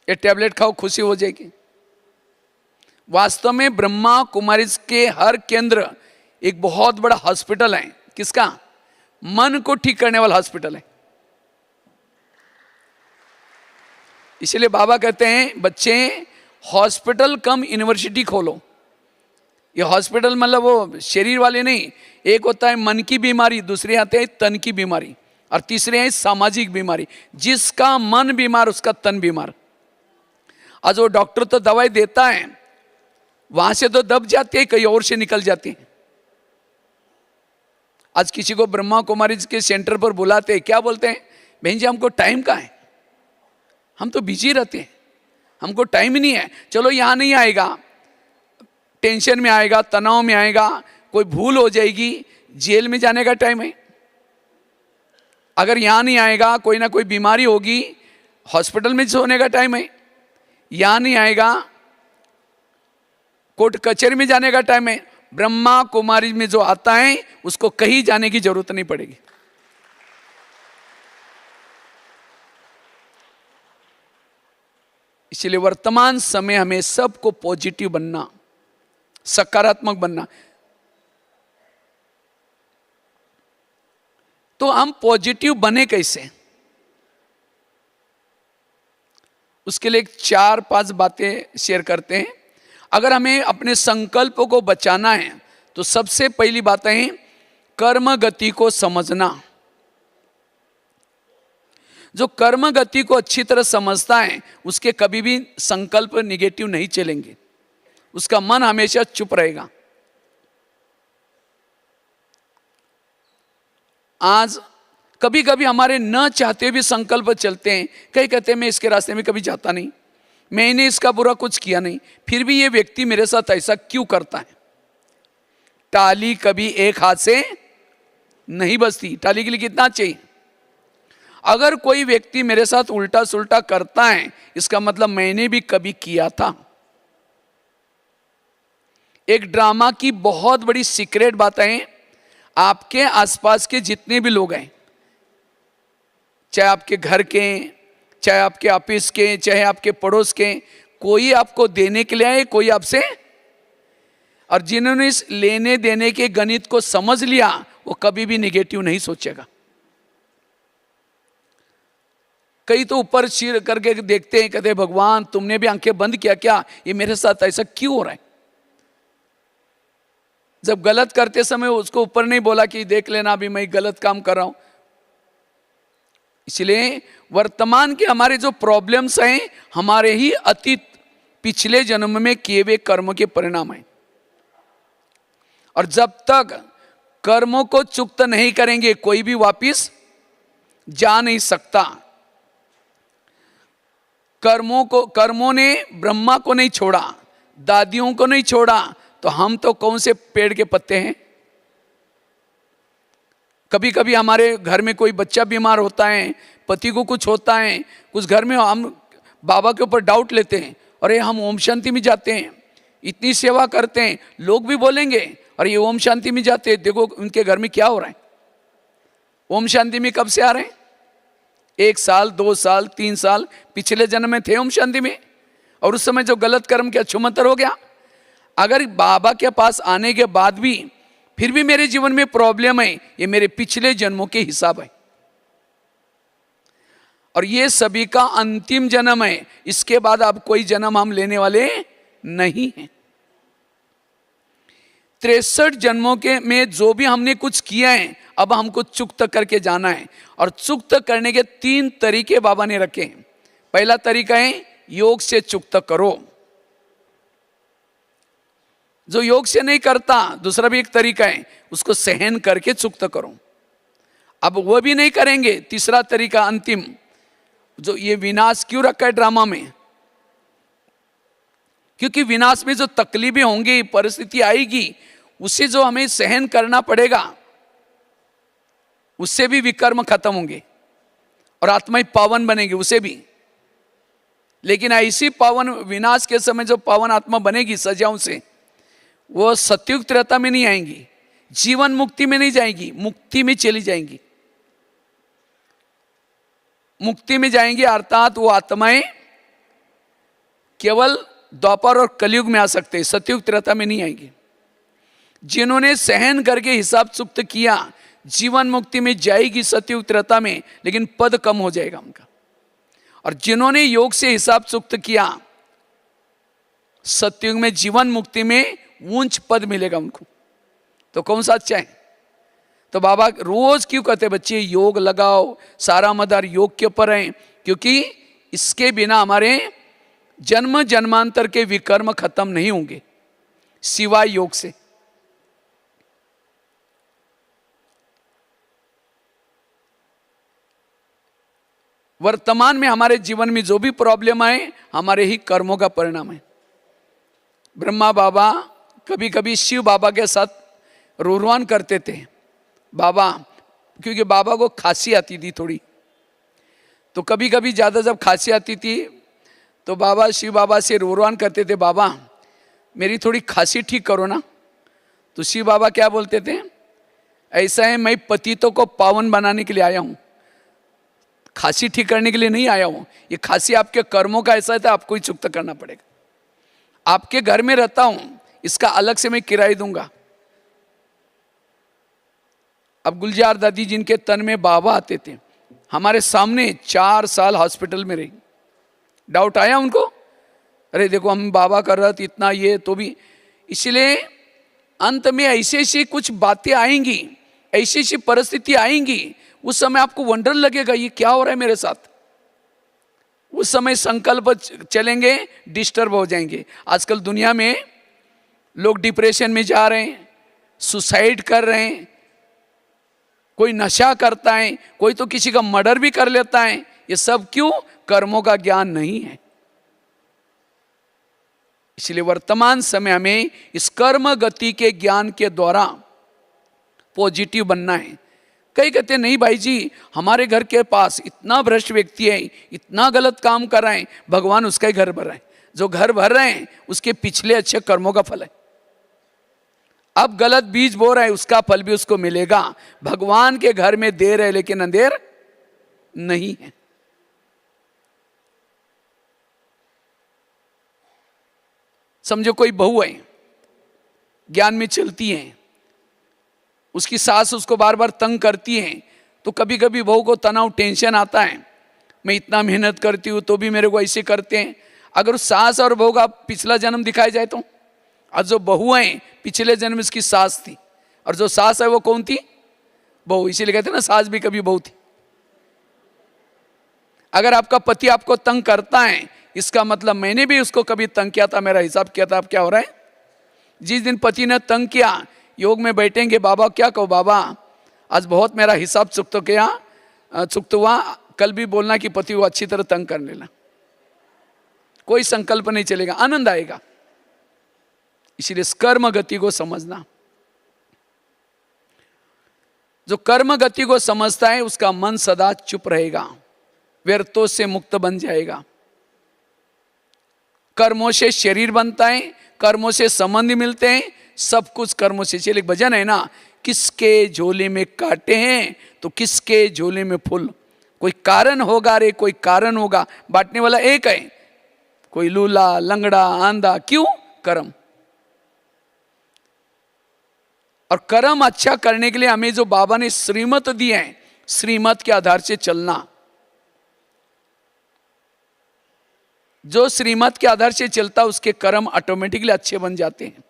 ये टैबलेट खाओ खुशी हो जाएगी। वास्तव में ब्रह्मा कुमारी के हर केंद्र एक बहुत बड़ा हॉस्पिटल है। किसका? मन को ठीक करने वाला हॉस्पिटल है। इसलिए बाबा कहते हैं, बच्चे हॉस्पिटल कम यूनिवर्सिटी खोलो। ये हॉस्पिटल मतलब वो शरीर वाले नहीं, एक होता है मन की बीमारी, दूसरे आते हैं तन की बीमारी, और तीसरे है सामाजिक बीमारी। जिसका मन बीमार उसका तन बीमार। आज वो डॉक्टर तो दवाई देता है, वहां से तो दब जाती है, कहीं और से निकल जाती है। आज किसी को ब्रह्मा कुमारी के सेंटर पर बुलाते हैं, क्या बोलते हैं? बहन जी हमको टाइम कहाँ है, हम तो बिजी रहते हैं, हमको टाइम ही नहीं है। चलो यहाँ नहीं आएगा, टेंशन में आएगा, तनाव में आएगा, कोई भूल हो जाएगी, जेल में जाने का टाइम है। अगर यहाँ नहीं आएगा, कोई ना कोई बीमारी होगी, हॉस्पिटल में सोने का टाइम है। यहाँ नहीं आएगा, कोर्ट कचहरी में जाने का टाइम है। ब्रह्मा कुमारी में जो आता है उसको कहीं जाने की जरूरत नहीं पड़ेगी। इसलिए वर्तमान समय हमें सबको पॉजिटिव बनना, सकारात्मक बनना। तो हम पॉजिटिव बने कैसे? उसके लिए 4-5 बातें शेयर करते हैं। अगर हमें अपने संकल्पों को बचाना है तो सबसे पहली बात है कर्म गति को समझना। जो कर्म गति को अच्छी तरह समझता है उसके कभी भी संकल्प निगेटिव नहीं चलेंगे, उसका मन हमेशा चुप रहेगा। आज कभी कभी हमारे न चाहते भी संकल्प चलते हैं। कई कहते हैं मैं इसके रास्ते में कभी जाता नहीं, मैंने इसका बुरा कुछ किया नहीं, फिर भी ये व्यक्ति मेरे साथ ऐसा क्यों करता है? टाली कभी एक हाथ से नहीं बजती। टाली के लिए कितना चाहिए? अगर कोई व्यक्ति मेरे साथ उल्टा सुल्टा करता है इसका मतलब मैंने भी कभी किया था। एक ड्रामा की बहुत बड़ी सीक्रेट बात है, आपके आसपास के जितने भी लोग हैं, चाहे आपके घर के, चाहे आपके ऑफिस के, चाहे आपके पड़ोस के, कोई आपको देने के लिए आए, कोई आपसे, और जिन्होंने इस लेने देने के गणित को समझ लिया वो कभी भी निगेटिव नहीं सोचेगा। कई तो ऊपर सिर करके देखते हैं, कहते भगवान तुमने भी आंखें बंद किया क्या, ये मेरे साथ ऐसा क्यों हो रहा है? जब गलत करते समय उसको ऊपर नहीं बोला कि देख लेना अभी मैं गलत काम कर रहा हूं। इसलिए वर्तमान के हमारे जो प्रॉब्लम्स हैं हमारे ही अतीत पिछले जन्म में किए हुए कर्म के परिणाम हैं। और जब तक कर्मों को चुक्त नहीं करेंगे कोई भी वापिस जा नहीं सकता। कर्मों ने ब्रह्मा को नहीं छोड़ा, दादियों को नहीं छोड़ा, तो हम तो कौन से पेड़ के पत्ते हैं? कभी कभी हमारे घर में कोई बच्चा बीमार होता है, पति को कुछ होता है, कुछ घर में हम बाबा के ऊपर डाउट लेते हैं, अरे हम ओम शांति में जाते हैं, इतनी सेवा करते हैं, लोग भी बोलेंगे अरे ये ओम शांति में जाते हैं, देखो उनके घर में क्या हो रहा है। ओम शांति में कब से आ रहे हैं? 1 साल, 2 साल, 3 साल पिछले जन्म में थे ओम शांति में, और उस समय जो गलत कर्म किया छुमंतर हो गया। अगर बाबा के पास आने के बाद भी फिर भी मेरे जीवन में प्रॉब्लम है, ये मेरे पिछले जन्मों के हिसाब है, और ये सभी का अंतिम जन्म है। इसके बाद अब कोई जन्म हम लेने वाले नहीं हैं। 63 जन्मों के में जो भी हमने कुछ किया है अब हमको चुक्त करके जाना है। और चुक्त करने के 3 तरीके बाबा ने रखे हैं। पहला तरीका है योग से चुक्त करो। जो योग से नहीं करता, दूसरा भी एक तरीका है, उसको सहन करके चुकता करो। अब वो भी नहीं करेंगे, तीसरा तरीका अंतिम, जो ये विनाश क्यों रखा है ड्रामा में, क्योंकि विनाश में जो तकलीफें होंगी, परिस्थिति आएगी, उसे जो हमें सहन करना पड़ेगा, उससे भी विकर्म खत्म होंगे और आत्माएं पावन बनेगी उसे भी। लेकिन ऐसी पावन विनाश के समय जो पावन आत्मा बनेगी सजाओं से, वो सत्युग त्रेता में नहीं आएंगी, जीवन मुक्ति में नहीं जाएंगी, मुक्ति में चली जाएंगी। मुक्ति में जाएंगी अर्थात वो आत्माएं केवल द्वापर और कलयुग में आ सकते हैं, सतयुग त्रेता में नहीं आएंगी। जिन्होंने सहन करके हिसाब चुक्त किया, जीवन मुक्ति में जाएगी सतयुग त्रेता में, लेकिन पद कम हो जाएगा उनका। और जिन्होंने योग से हिसाब चुक्त किया, सतयुग में जीवन मुक्ति में ऊंच पद मिलेगा उनको। तो कौन सा अच्छा है? तो बाबा रोज क्यों कहते बच्चे योग लगाओ, सारा मदार योग के ऊपर है, क्योंकि इसके बिना हमारे जन्म जन्मांतर के विकर्म खत्म नहीं होंगे सिवाय योग से। वर्तमान में हमारे जीवन में जो भी प्रॉब्लम आए, हमारे ही कर्मों का परिणाम है। ब्रह्मा बाबा कभी कभी शिव बाबा के साथ रोरवान करते थे बाबा, क्योंकि बाबा को खांसी आती थी थोड़ी, तो कभी कभी ज़्यादा जब खांसी आती थी तो बाबा शिव बाबा से रोरवान करते थे, बाबा मेरी थोड़ी खांसी ठीक करो ना। तो शिव बाबा क्या बोलते थे, ऐसा है मैं पतितों को पावन बनाने के लिए आया हूँ, खांसी ठीक करने के लिए नहीं आया हूँ। ये खांसी आपके कर्मों का ऐसा है, आपको ही चुकता करना पड़ेगा। आपके घर में रहता हूँ, इसका अलग से मैं किराया दूंगा। अब गुलजार दादी जिनके तन में बाबा आते थे, हमारे सामने 4 साल हॉस्पिटल में रही। डाउट आया उनको, अरे देखो हम बाबा कर रहे थे इतना, ये तो भी। इसलिए अंत में ऐसी ऐसी कुछ बातें आएंगी, ऐसी ऐसी परिस्थिति आएंगी, उस समय आपको वंडर लगेगा ये क्या हो रहा है मेरे साथ। उस समय संकल्प चलेंगे, डिस्टर्ब हो जाएंगे। आजकल दुनिया में लोग डिप्रेशन में जा रहे हैं, सुसाइड कर रहे हैं, कोई नशा करता है, कोई तो किसी का मर्डर भी कर लेता है। ये सब क्यों? कर्मों का ज्ञान नहीं है। इसलिए वर्तमान समय हमें इस कर्म गति के ज्ञान के द्वारा पॉजिटिव बनना है। कई कहते हैं नहीं भाई जी, हमारे घर के पास इतना भ्रष्ट व्यक्ति है, इतना गलत काम कर रहे हैं, भगवान उसका ही घर भर रहे हैं। जो घर भर रहे हैं उसके पिछले अच्छे कर्मों का फल है। अब गलत बीज बो रहा है, उसका फल भी उसको मिलेगा। भगवान के घर में देर है लेकिन अंधेर नहीं है। समझो कोई बहू है, ज्ञान में चलती है, उसकी सास उसको बार बार तंग करती है, तो कभी कभी बहू को तनाव, टेंशन आता है, मैं इतना मेहनत करती हूँ तो भी मेरे को ऐसे करते हैं। अगर उस सास और बहू का पिछला जन्म दिखाया जाए तो, और जो बहू है पिछले जन्म इसकी सास थी, और जो सास है वो कौन थी? बहू। इसीलिए कहते हैं ना सास भी कभी बहू थी। अगर आपका पति आपको तंग करता है, इसका मतलब मैंने भी उसको कभी तंग किया था, मेरा हिसाब किया था। अब क्या हो रहा है? जिस दिन पति ने तंग किया, योग में बैठेंगे, बाबा क्या कहो, बाबा आज बहुत मेरा हिसाब चुकत हुआ, कल भी बोलना कि पति को अच्छी तरह तंग कर लेना। कोई संकल्प नहीं चलेगा, आनंद आएगा। इसीलिए कर्म गति को समझना। जो कर्म गति को समझता है उसका मन सदा चुप रहेगा, व्यर्थों से मुक्त बन जाएगा। कर्मों से शरीर बनता है, कर्मों से संबंध मिलते हैं, सब कुछ कर्मों से। चलिए भजन है ना, किसके झोले में कांटे हैं तो किसके झोले में फूल। कोई कारण होगा रे, कोई कारण होगा। बांटने वाला एक है, कोई लूला लंगड़ा आंधा, क्यों? कर्म। और कर्म अच्छा करने के लिए हमें जो बाबा ने श्रीमत दी है, श्रीमत के आधार से चलना। जो श्रीमत के आधार से चलता उसके कर्म ऑटोमेटिकली अच्छे बन जाते हैं।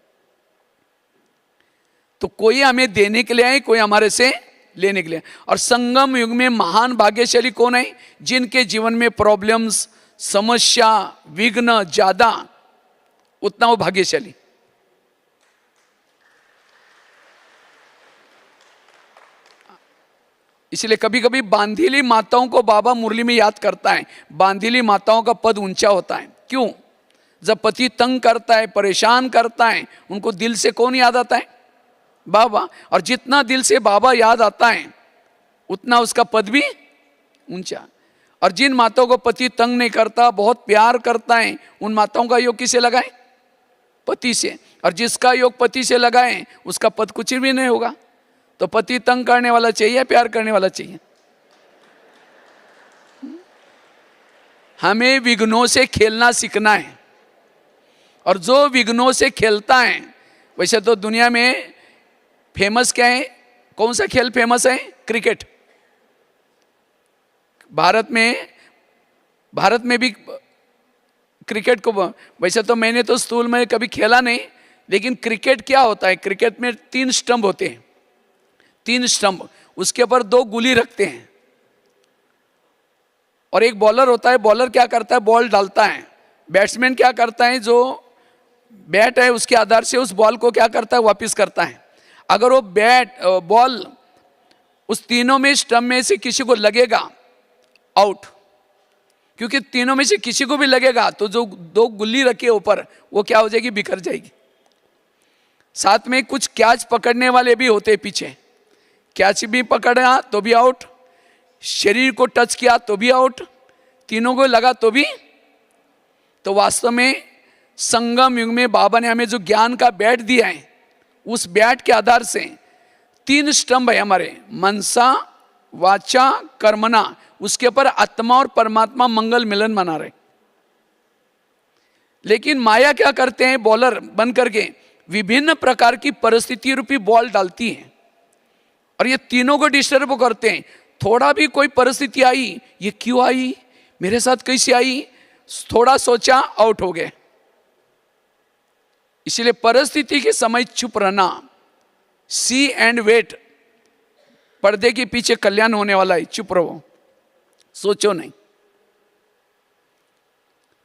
तो कोई हमें देने के लिए आए, कोई हमारे से लेने के लिए। और संगम युग में महान भाग्यशाली कौन है? जिनके जीवन में प्रॉब्लम्स, समस्या, विघ्न ज्यादा, उतना वो भाग्यशाली। इसलिए कभी कभी बांधीली माताओं को बाबा मुरली में याद करता है। बांधीली माताओं का पद ऊंचा होता है। क्यों? जब पति तंग करता है, परेशान करता है, उनको दिल से कौन याद आता है? बाबा। और जितना दिल से बाबा याद आता है उतना उसका पद भी ऊंचा। और जिन माताओं को पति तंग नहीं करता, बहुत प्यार करता है, उन माताओं का योग किसे लगाए? पति से। और जिसका योग पति से लगाए उसका पद कुछ भी नहीं होगा। तो पति तंग करने वाला चाहिए, प्यार करने वाला चाहिए? हमें विघ्नों से खेलना सीखना है। और जो विघ्नों से खेलता है, वैसे तो दुनिया में फेमस क्या है? कौन सा खेल फेमस है? क्रिकेट। भारत में भी क्रिकेट को, वैसे तो मैंने तो स्कूल में कभी खेला नहीं, लेकिन क्रिकेट क्या होता है? क्रिकेट में 3 स्टंप होते हैं। 3 स्टंप, उसके ऊपर 2 गुली रखते हैं और एक बॉलर होता है। बॉलर क्या करता है? बॉल डालता है। बैट्समैन क्या करता है? जो बैट है उसके आधार से उस बॉल को क्या करता है? वापस करता है। अगर वो बॉल उस तीनों में स्टंप में से किसी को लगेगा, आउट। क्योंकि तीनों में से किसी को भी लगेगा तो जो 2 गुल्ली रखे ऊपर, वो क्या हो जाएगी? बिखर जाएगी। साथ में कुछ कैच पकड़ने वाले भी होते हैं पीछे। कैच भी पकड़ा तो भी आउट, शरीर को टच किया तो भी आउट, तीनों को लगा तो भी। तो वास्तव में संगम युग में बाबा ने हमें जो ज्ञान का बैट दिया है, उस बैट के आधार से 3 स्तंभ है हमारे, मनसा, वाचा, कर्मणा। उसके ऊपर आत्मा और परमात्मा मंगल मिलन मना रहे। लेकिन माया क्या करते हैं? बॉलर बन करके विभिन्न प्रकार की परिस्थिति रूपी बॉल डालती है और ये तीनों को डिस्टर्ब करते हैं। थोड़ा भी कोई परिस्थिति आई, ये क्यों आई, मेरे साथ कैसे आई, थोड़ा सोचा, आउट हो गए। इसलिए परिस्थिति के समय चुप रहना, सी एंड वेट। पर्दे के पीछे कल्याण होने वाला है, चुप रहो, सोचो नहीं।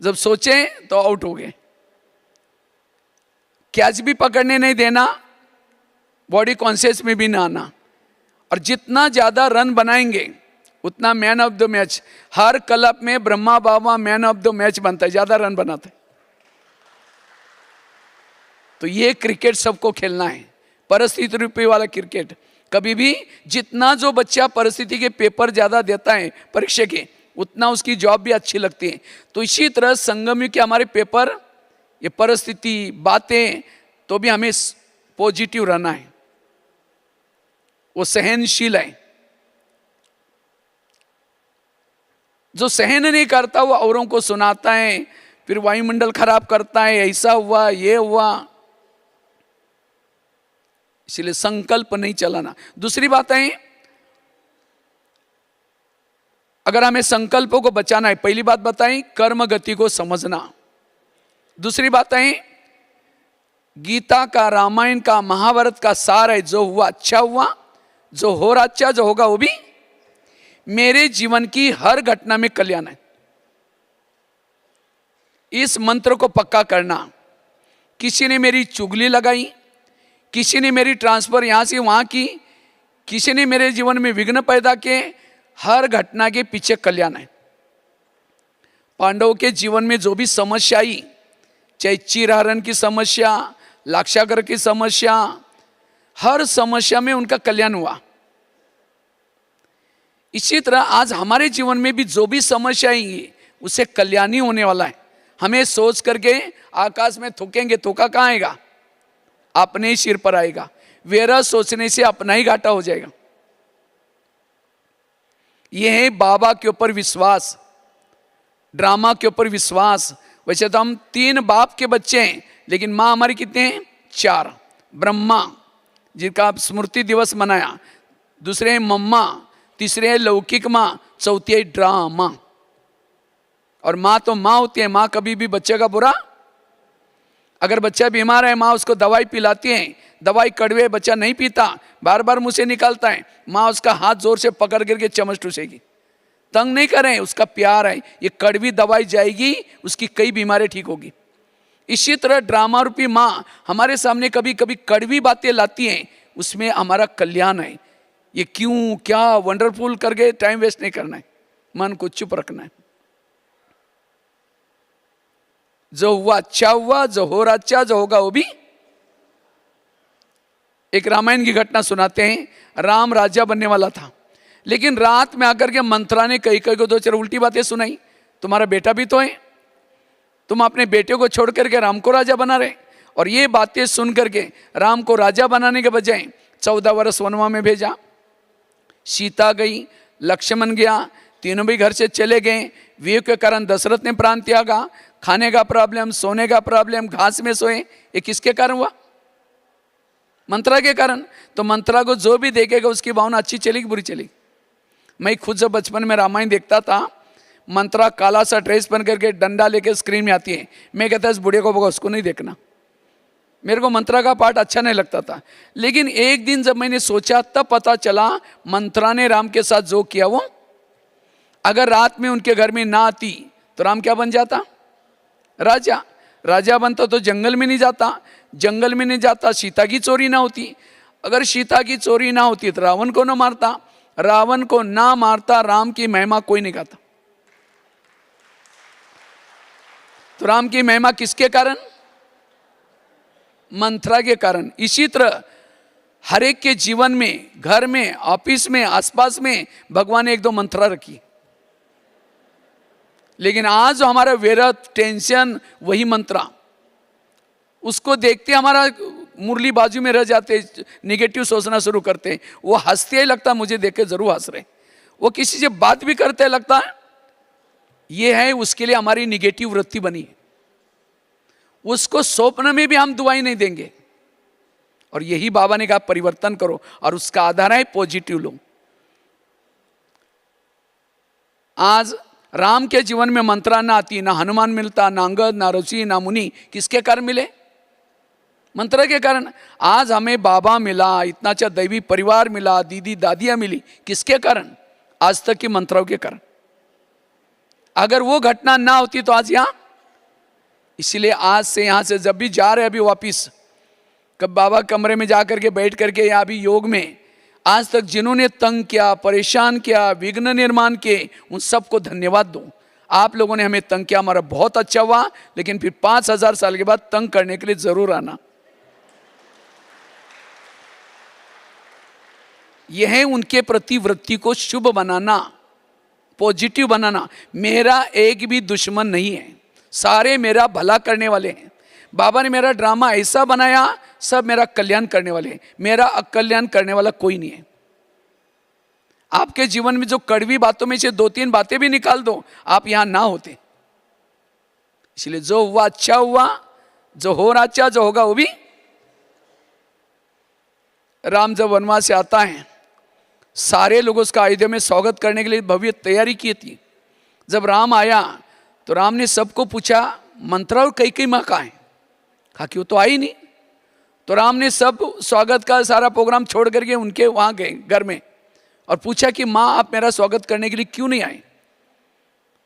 जब सोचे तो आउट हो गए। कैच भी पकड़ने नहीं देना, बॉडी कॉन्शियस में भी ना आना। और जितना ज्यादा रन बनाएंगे उतना man of the match. Her club में ब्रह्मा बाबा मैन ऑफ द मैच बनता है, ज्यादा रन बनाता है। तो ये क्रिकेट सबको खेलना है, परिस्थिति रूपी वाला क्रिकेट। कभी भी जितना जो बच्चा परिस्थिति के पेपर ज्यादा देता है परीक्षा के, उतना उसकी जॉब भी अच्छी लगती है। तो इसी तरह संगम युग के हमारे पेपर, ये परिस्थिति, बातें, तो भी हमें पॉजिटिव रहना है। वो सहनशील है। जो सहन नहीं करता वो औरों को सुनाता है, फिर वायुमंडल खराब करता है, ऐसा हुआ, ये हुआ। इसलिए संकल्प नहीं चलाना। दूसरी बात है, अगर हमें संकल्पों को बचाना है, पहली बात बताई कर्म गति को समझना। दूसरी बात है, गीता का, रामायण का, महाभारत का सार है, जो हुआ अच्छा हुआ, जो हो रहा अच्छा, जो होगा वो भी। मेरे जीवन की हर घटना में कल्याण है। इस मंत्र को पक्का करना। किसी ने मेरी चुगली लगाई, किसी ने मेरी ट्रांसफर यहां से वहां की, किसी ने मेरे जीवन में विघ्न पैदा किए, हर घटना के पीछे कल्याण है। पांडवों के जीवन में जो भी समस्या आई, चाहे चीरहरण की समस्या, लाक्षागर की समस्या, हर समस्या में उनका कल्याण हुआ। इसी तरह आज हमारे जीवन में भी जो भी समस्या आएंगी उससे कल्याण ही होने वाला है। हमें सोच करके आकाश में थूकेंगे, थूका कहाँ आएगा? अपने ही सिर पर आएगा। वेरा सोचने से अपना ही घाटा हो जाएगा। यह है बाबा के ऊपर विश्वास, ड्रामा के ऊपर विश्वास। वैसे तो हम 3 बाप के बच्चे हैं, लेकिन माँ हमारी कितने हैं? 4। ब्रह्मा जिनका स्मृति दिवस मनाया, दूसरे हैं मम्मा, तीसरे है लौकिक माँ, चौथी है ड्रामा। और माँ तो माँ होती है, माँ कभी भी बच्चे का बुरा, अगर बच्चा बीमार है माँ उसको दवाई पिलाती है, दवाई कड़वे बच्चा नहीं पीता, बार बार मुंह से निकालता है, माँ उसका हाथ जोर से पकड़ करके चम्मच टूसेगी। तंग नहीं करें, उसका प्यार है। ये कड़वी दवाई जाएगी, उसकी कई बीमारियां ठीक होगी। इसी तरह ड्रामा रूपी माँ हमारे सामने कभी कभी कड़वी बातें लाती हैं, उसमें हमारा कल्याण है। ये क्यों क्या वंडरफुल करके टाइम वेस्ट नहीं करना है, मन को चुप रखना है। जो हुआ अच्छा हुआ, जो हो रहा अच्छा, जो होगा वो भी। एक रामायण की घटना सुनाते हैं। राम राजा बनने वाला था, लेकिन रात में आकर के मंत्रा ने कई कई को दो चार उल्टी बातें सुनाई। तुम्हारा बेटा भी तो है, तुम अपने बेटे को छोड़ करके राम को राजा बना रहे। और ये बातें सुन करके राम को राजा बनाने के बजाय 14 वर्ष वनवा में भेजा। सीता गई, लक्ष्मण गया, तीनों भी घर से चले गए। वियोग के कारण दशरथ ने प्राण त्यागा। खाने का प्रॉब्लम, सोने का प्रॉब्लम, घास में सोए। ये किसके कारण हुआ? मंत्रा के कारण। तो मंत्रा को जो भी देखेगा उसकी भावना अच्छी चलेगी बुरी चलेगी। मैं खुद जब बचपन में रामायण देखता था, मंत्रा काला सा ड्रेस पहन करके डंडा लेके स्क्रीन में आती है, मैं कहता इस बुढ़े को होगा उसको नहीं देखना। मेरे को मंत्रा का पार्ट अच्छा नहीं लगता था। लेकिन एक दिन जब मैंने सोचा तब पता चला मंत्रा ने राम के साथ जो किया वो, अगर रात में उनके घर में ना आती तो राम क्या बन जाता? राजा। राजा बनता तो जंगल में नहीं जाता, जंगल में नहीं जाता सीता की चोरी ना होती, अगर सीता की चोरी ना होती तो रावण को ना मारता, रावण को ना मारता राम की महिमा कोई नहीं गाता। तो राम की महिमा किसके कारण? मंत्रा के कारण। इसी तरह हर एक के जीवन में, घर में, ऑफिस में, आसपास में भगवान ने एक दो मंत्रा रखी। लेकिन आज जो हमारा व्यर्थ टेंशन वही मंत्रा, उसको देखते हमारा मुरली बाजू में रह जाते, निगेटिव सोचना शुरू करते। वो हंसते ही लगता मुझे देख के जरूर हंस रहे। वो किसी से बात भी करते लगता है ये है उसके लिए हमारी निगेटिव वृत्ति बनी है। उसको स्वप्न में भी हम दुआई नहीं देंगे। और यही बाबा ने कहा परिवर्तन करो, और उसका आधार है पॉजिटिव लो। आज राम के जीवन में मंत्रा ना आती, ना हनुमान मिलता, ना अंगद, ना ऋषि, ना मुनि। किसके कारण मिले? मंत्र के कारण। आज हमें बाबा मिला, इतना अच्छा दैवी परिवार मिला, दीदी दादियां मिली, किसके कारण? आज तक की मंत्रों के कारण। अगर वो घटना ना होती तो आज यहां। इसलिए आज से यहां से जब भी जा रहे अभी वापिस, कब बाबा कमरे में जाकर के बैठ करके या अभी योग में, आज तक जिन्होंने तंग किया, परेशान किया, विघ्न निर्माण किए, उन सबको धन्यवाद दो। आप लोगों ने हमें तंग किया, हमारा बहुत अच्छा हुआ, लेकिन फिर 5000 साल के बाद तंग करने के लिए जरूर आना। यह है उनके प्रति वृत्ति को शुभ बनाना, पॉजिटिव बनाना। मेरा एक भी दुश्मन नहीं है, सारे मेरा भला करने वाले हैं। बाबा ने मेरा ड्रामा ऐसा बनाया, सब मेरा कल्याण करने वाले हैं, मेरा अकल्याण करने वाला कोई नहीं है। आपके जीवन में जो कड़वी बातों में से 2-3 बातें भी निकाल दो, आप यहां ना होते। इसलिए जो हुआ अच्छा हुआ, जो हो रहा अच्छा, जो होगा वो भी। राम जब वनवास से आता है, सारे लोग उसका अयोध्या में स्वागत करने के लिए भव्य तैयारी की थी। जब राम आया तो राम ने सबको पूछा मंत्रा और कई माँ कहाँ है? कहा कि वो तो आई नहीं। तो राम ने सब स्वागत का सारा प्रोग्राम छोड़ करके उनके वहाँ गए घर में और पूछा कि माँ आप मेरा स्वागत करने के लिए क्यों नहीं आए?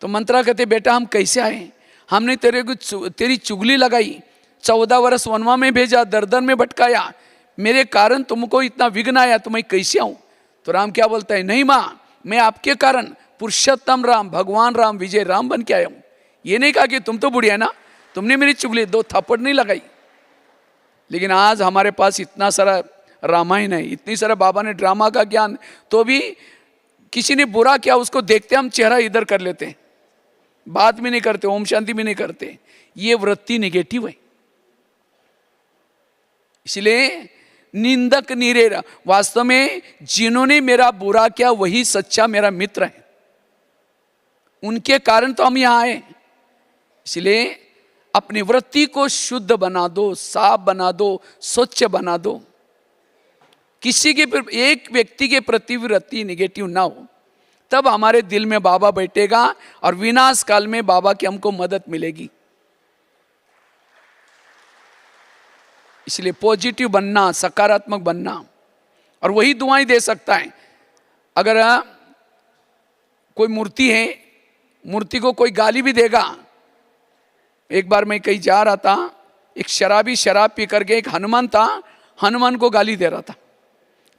तो मंत्रा कहते बेटा हम कैसे आए, हमने तेरी चुगली लगाई, 14 वर्ष वनवा में भेजा, दर में भटकाया, मेरे कारण तुमको इतना विघ्न आया, तो मैं कैसे आऊँ? तो राम क्या बोलता है, नहीं माँ मैं आपके कारण पुरुषोत्तम राम, भगवान राम, विजय राम बन के आया हूँ। ये नहीं कहा कि तुम तो बुढ़िया ना, तुमने मेरी चुगली 2 थप्पड़ नहीं लगाई। लेकिन आज हमारे पास इतना सारा रामायण है, इतनी सारा बाबा ने ड्रामा का ज्ञान, तो भी किसी ने बुरा किया उसको देखते हम चेहरा इधर कर लेते हैं, बात भी नहीं करते, ओम शांति भी नहीं करते। ये वृत्ति निगेटिव है। इसलिए निंदक निरेरा, वास्तव में जिन्होंने मेरा बुरा किया वही सच्चा मेरा मित्र है, उनके कारण तो हम यहां आए। इसलिए अपनी वृत्ति को शुद्ध बना दो, साफ बना दो, स्वच्छ बना दो। किसी के एक व्यक्ति के प्रति वृत्ति निगेटिव ना हो, तब हमारे दिल में बाबा बैठेगा और विनाश काल में बाबा की हमको मदद मिलेगी। इसलिए पॉजिटिव बनना, सकारात्मक बनना, और वही दुआएं दे सकता है। अगर कोई मूर्ति है, मूर्ति को कोई गाली भी देगा। एक बार मैं कहीं जा रहा था, एक शराबी शराब पी करके, एक हनुमान था, हनुमान को गाली दे रहा था,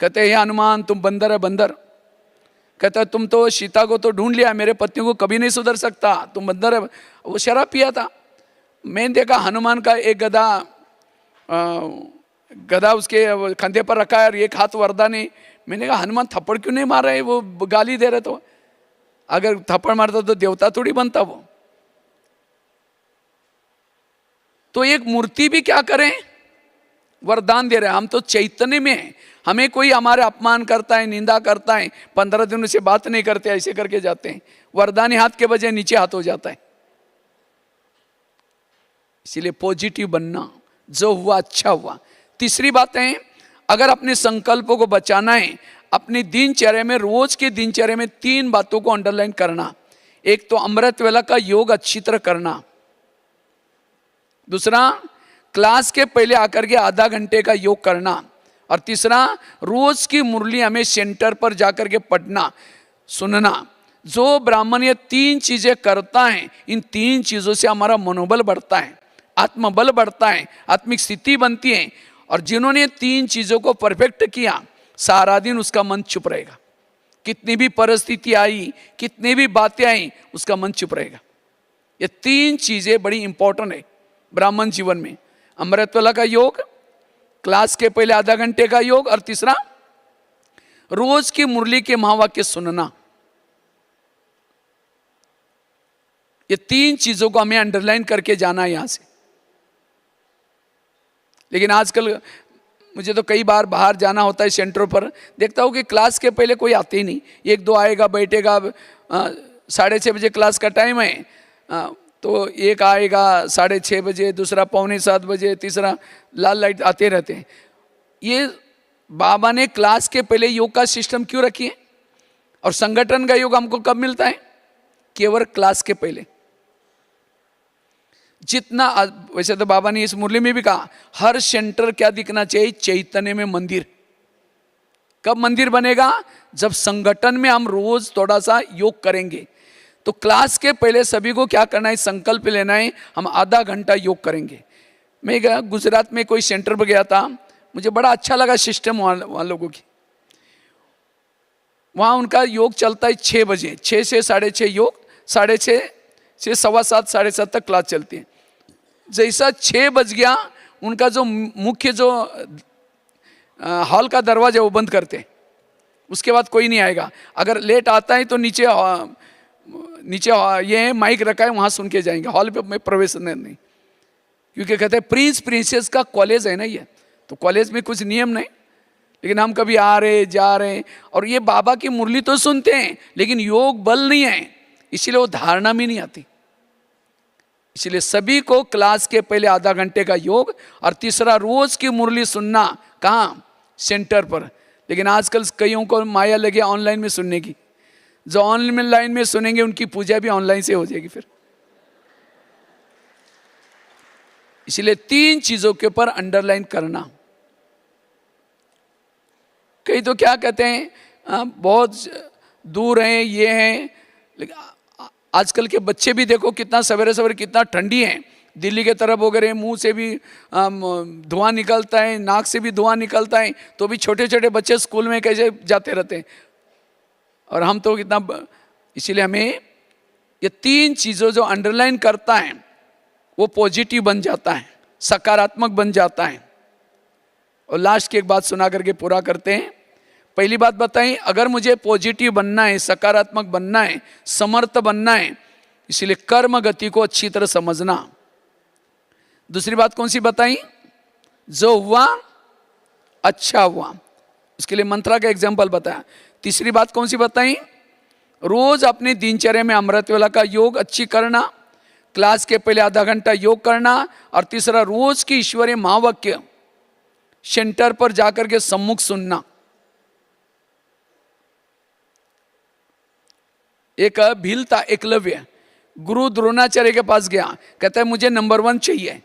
कहते हे हनुमान तुम बंदर है बंदर। कहता है तुम तो सीता को तो ढूंढ लिया, मेरे पत्नी को कभी नहीं सुधर सकता, तुम बंदर है। वो शराब पिया था। मैंने देखा हनुमान का एक गधा उसके कंधे पर रखा है और एक हाथ वरदानी। मैंने कहा हनुमान थप्पड़ क्यों नहीं मार रहे, वो गाली दे रहे। तो अगर थप्पड़ मारता तो देवता थोड़ी बनता वो। तो एक मूर्ति भी क्या करें, वरदान दे रहे हैं। हम तो चैतन्य में हैं, हमें कोई हमारे अपमान करता है, निंदा करता है, 15 दिनों से बात नहीं करते, ऐसे करके जाते हैं, वरदानी हाथ के बजाय नीचे हाथ हो जाता है। इसीलिए पॉजिटिव बनना, जो हुआ अच्छा हुआ। तीसरी बात है, अगर अपने संकल्पों को बचाना है, अपनी दिनचर्या में, रोज के दिनचर्या में 3 बातों को अंडरलाइन करना। एक तो अमृत वेला का योग अच्छी तरह करना, दूसरा क्लास के पहले आकर के आधा घंटे का योग करना, और तीसरा रोज की मुरली हमें सेंटर पर जाकर के पढ़ना सुनना। जो ब्राह्मण ये 3 चीजें करता है, इन 3 चीजों से हमारा मनोबल बढ़ता है, आत्मबल बढ़ता है, आत्मिक स्थिति बनती है। और जिन्होंने 3 चीजों को परफेक्ट किया, सारा दिन उसका मन चुप रहेगा। कितनी भी परिस्थिति आई, कितनी भी बातें आई, उसका मन चुप रहेगा। ये 3 चीजें बड़ी इंपॉर्टेंट है ब्राह्मण जीवन में। अमृतवेला का योग, क्लास के पहले आधा घंटे का योग, और तीसरा रोज की मुरली के महावाक्य सुनना। ये 3 चीजों को हमें अंडरलाइन करके जाना है यहां से। लेकिन आजकल मुझे तो कई बार बाहर जाना होता है सेंटरों पर, देखता हूँ कि क्लास के पहले कोई आते ही नहीं। 1-2 आएगा, बैठेगा, 6:30 बजे क्लास का टाइम है, तो एक आएगा 6:30 बजे, दूसरा 6:45 बजे, तीसरा लाल लाइट आते रहते हैं। ये बाबा ने क्लास के पहले योग का सिस्टम क्यों रखी है? और संगठन का योग हमको कब मिलता है? केवल क्लास के पहले। जितना, वैसे तो बाबा ने इस मुरली में भी कहा, हर सेंटर क्या दिखना चाहिए? चैतन्य में मंदिर। कब मंदिर बनेगा? जब संगठन में हम रोज थोड़ा सा योग करेंगे। तो क्लास के पहले सभी को क्या करना है? संकल्प लेना है, हम आधा घंटा योग करेंगे। मैं गुजरात में कोई सेंटर पर गया था, मुझे बड़ा अच्छा लगा सिस्टम वहाँ लोगों की। वहाँ उनका योग चलता है 6 बजे, 6 से 6:30 योग, 6:30 से 7:15, 7:30 तक क्लास चलती है। जैसा 6 बज गया, उनका जो मुख्य जो हॉल का दरवाजा वो बंद करते हैं। उसके बाद कोई नहीं आएगा। अगर लेट आता है तो नीचे ये माइक रखा है, वहाँ सुन के जाएंगे, हॉल पे में प्रवेश नहीं। क्योंकि कहते हैं प्रिंस प्रिंसेस का कॉलेज है ना ये, तो कॉलेज में कुछ नियम नहीं। लेकिन हम कभी आ रहे जा रहे, और ये बाबा की मुरली तो सुनते हैं, लेकिन योग बल नहीं है, इसीलिए वो धारणा में नहीं आती। इसलिए सभी को क्लास के पहले आधा घंटे का योग, और तीसरा रोज की मुरली सुनना। कहाँ? सेंटर पर। लेकिन आजकल कईयों को माया लगे ऑनलाइन में सुनने की। जो ऑनलाइन में सुनेंगे उनकी पूजा भी ऑनलाइन से हो जाएगी फिर। इसलिए 3 चीजों के ऊपर अंडरलाइन करना। कई तो क्या कहते हैं, बहुत दूर हैं, ये हैं। लेकिन आजकल के बच्चे भी देखो कितना सवेरे सवेरे कितना ठंडी है। दिल्ली के तरफ वगैरह मुंह से भी धुआं निकलता है, नाक से भी धुआं निकलता है, तो भी छोटे छोटे बच्चे स्कूल में कैसे जाते रहते हैं। और हम तो कितना, इसीलिए हमें ये 3 चीज़ों जो अंडरलाइन करता है वो पॉजिटिव बन जाता है, सकारात्मक बन जाता है। और लास्ट की एक बात सुना करके पूरा करते हैं। पहली बात बताई, अगर मुझे पॉजिटिव बनना है, सकारात्मक बनना है, समर्थ बनना है, इसलिए कर्म गति को अच्छी तरह समझना। दूसरी बात कौन सी बताई? जो हुआ अच्छा हुआ, उसके लिए मंत्रा का एग्जाम्पल बताया। तीसरी बात कौन सी बताई? रोज अपने दिनचर्या में अमृत वेला का योग अच्छी करना, क्लास के पहले आधा घंटा योग करना, और तीसरा रोज की ईश्वरीय महावाक्य सेंटर पर जाकर के सम्मुख सुनना। एक भील था एकलव्य, गुरु द्रोणाचार्य के पास गया, कहता है मुझे नंबर 1 चाहिए,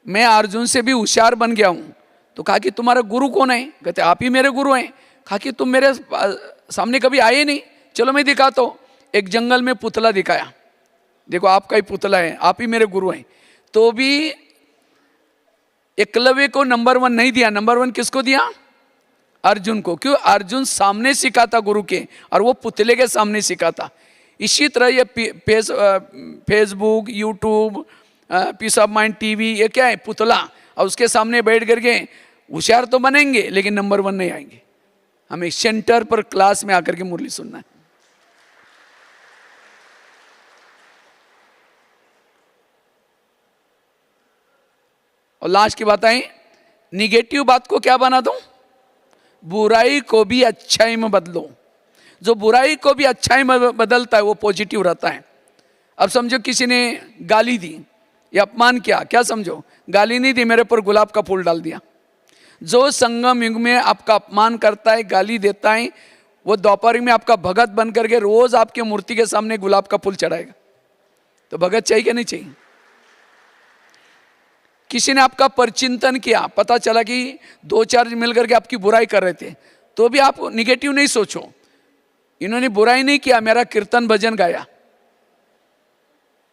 मैं अर्जुन से भी होशियार बन गया हूं। तो कहा कि तुम्हारा गुरु कौन है? कहते आप ही मेरे गुरु हैं। कहा कि तुम मेरे सामने कभी आए नहीं, चलो मैं दिखाता हूं। एक जंगल में पुतला दिखाया, देखो आपका ही पुतला है, आप ही मेरे गुरु हैं। तो भी एकलव्य को नंबर 1 नहीं दिया। नंबर 1 किसको दिया? अर्जुन को, क्यों? अर्जुन सामने सीखा था गुरु के, और वो पुतले के सामने सीखा था। इसी तरह ये Facebook, YouTube, Peace of Mind TV, ये क्या है? पुतला। और उसके सामने बैठ करके होशियार तो बनेंगे लेकिन नंबर 1 नहीं आएंगे। हमें सेंटर पर क्लास में आकर के मुरली सुनना है। और लास्ट की बात आई, निगेटिव बात को क्या बना दूं? बुराई को भी अच्छाई में बदलो। जो बुराई को भी अच्छाई में बदलता है वो पॉजिटिव रहता है। अब समझो किसी ने गाली दी या अपमान किया, क्या समझो? गाली नहीं दी, मेरे पर गुलाब का फूल डाल दिया। जो संगम युग में आपका अपमान करता है, गाली देता है, वो द्वापर में आपका भगत बन करके रोज आपके मूर्ति के सामने गुलाब का फूल चढ़ाएगा। तो भगत चाहिए कि नहीं चाहिए? किसी ने आपका परचिंतन किया, पता चला कि 2-4 मिलकर के आपकी बुराई कर रहे थे, तो भी आप निगेटिव नहीं सोचो। इन्होंने बुराई नहीं किया, मेरा कीर्तन भजन गाया।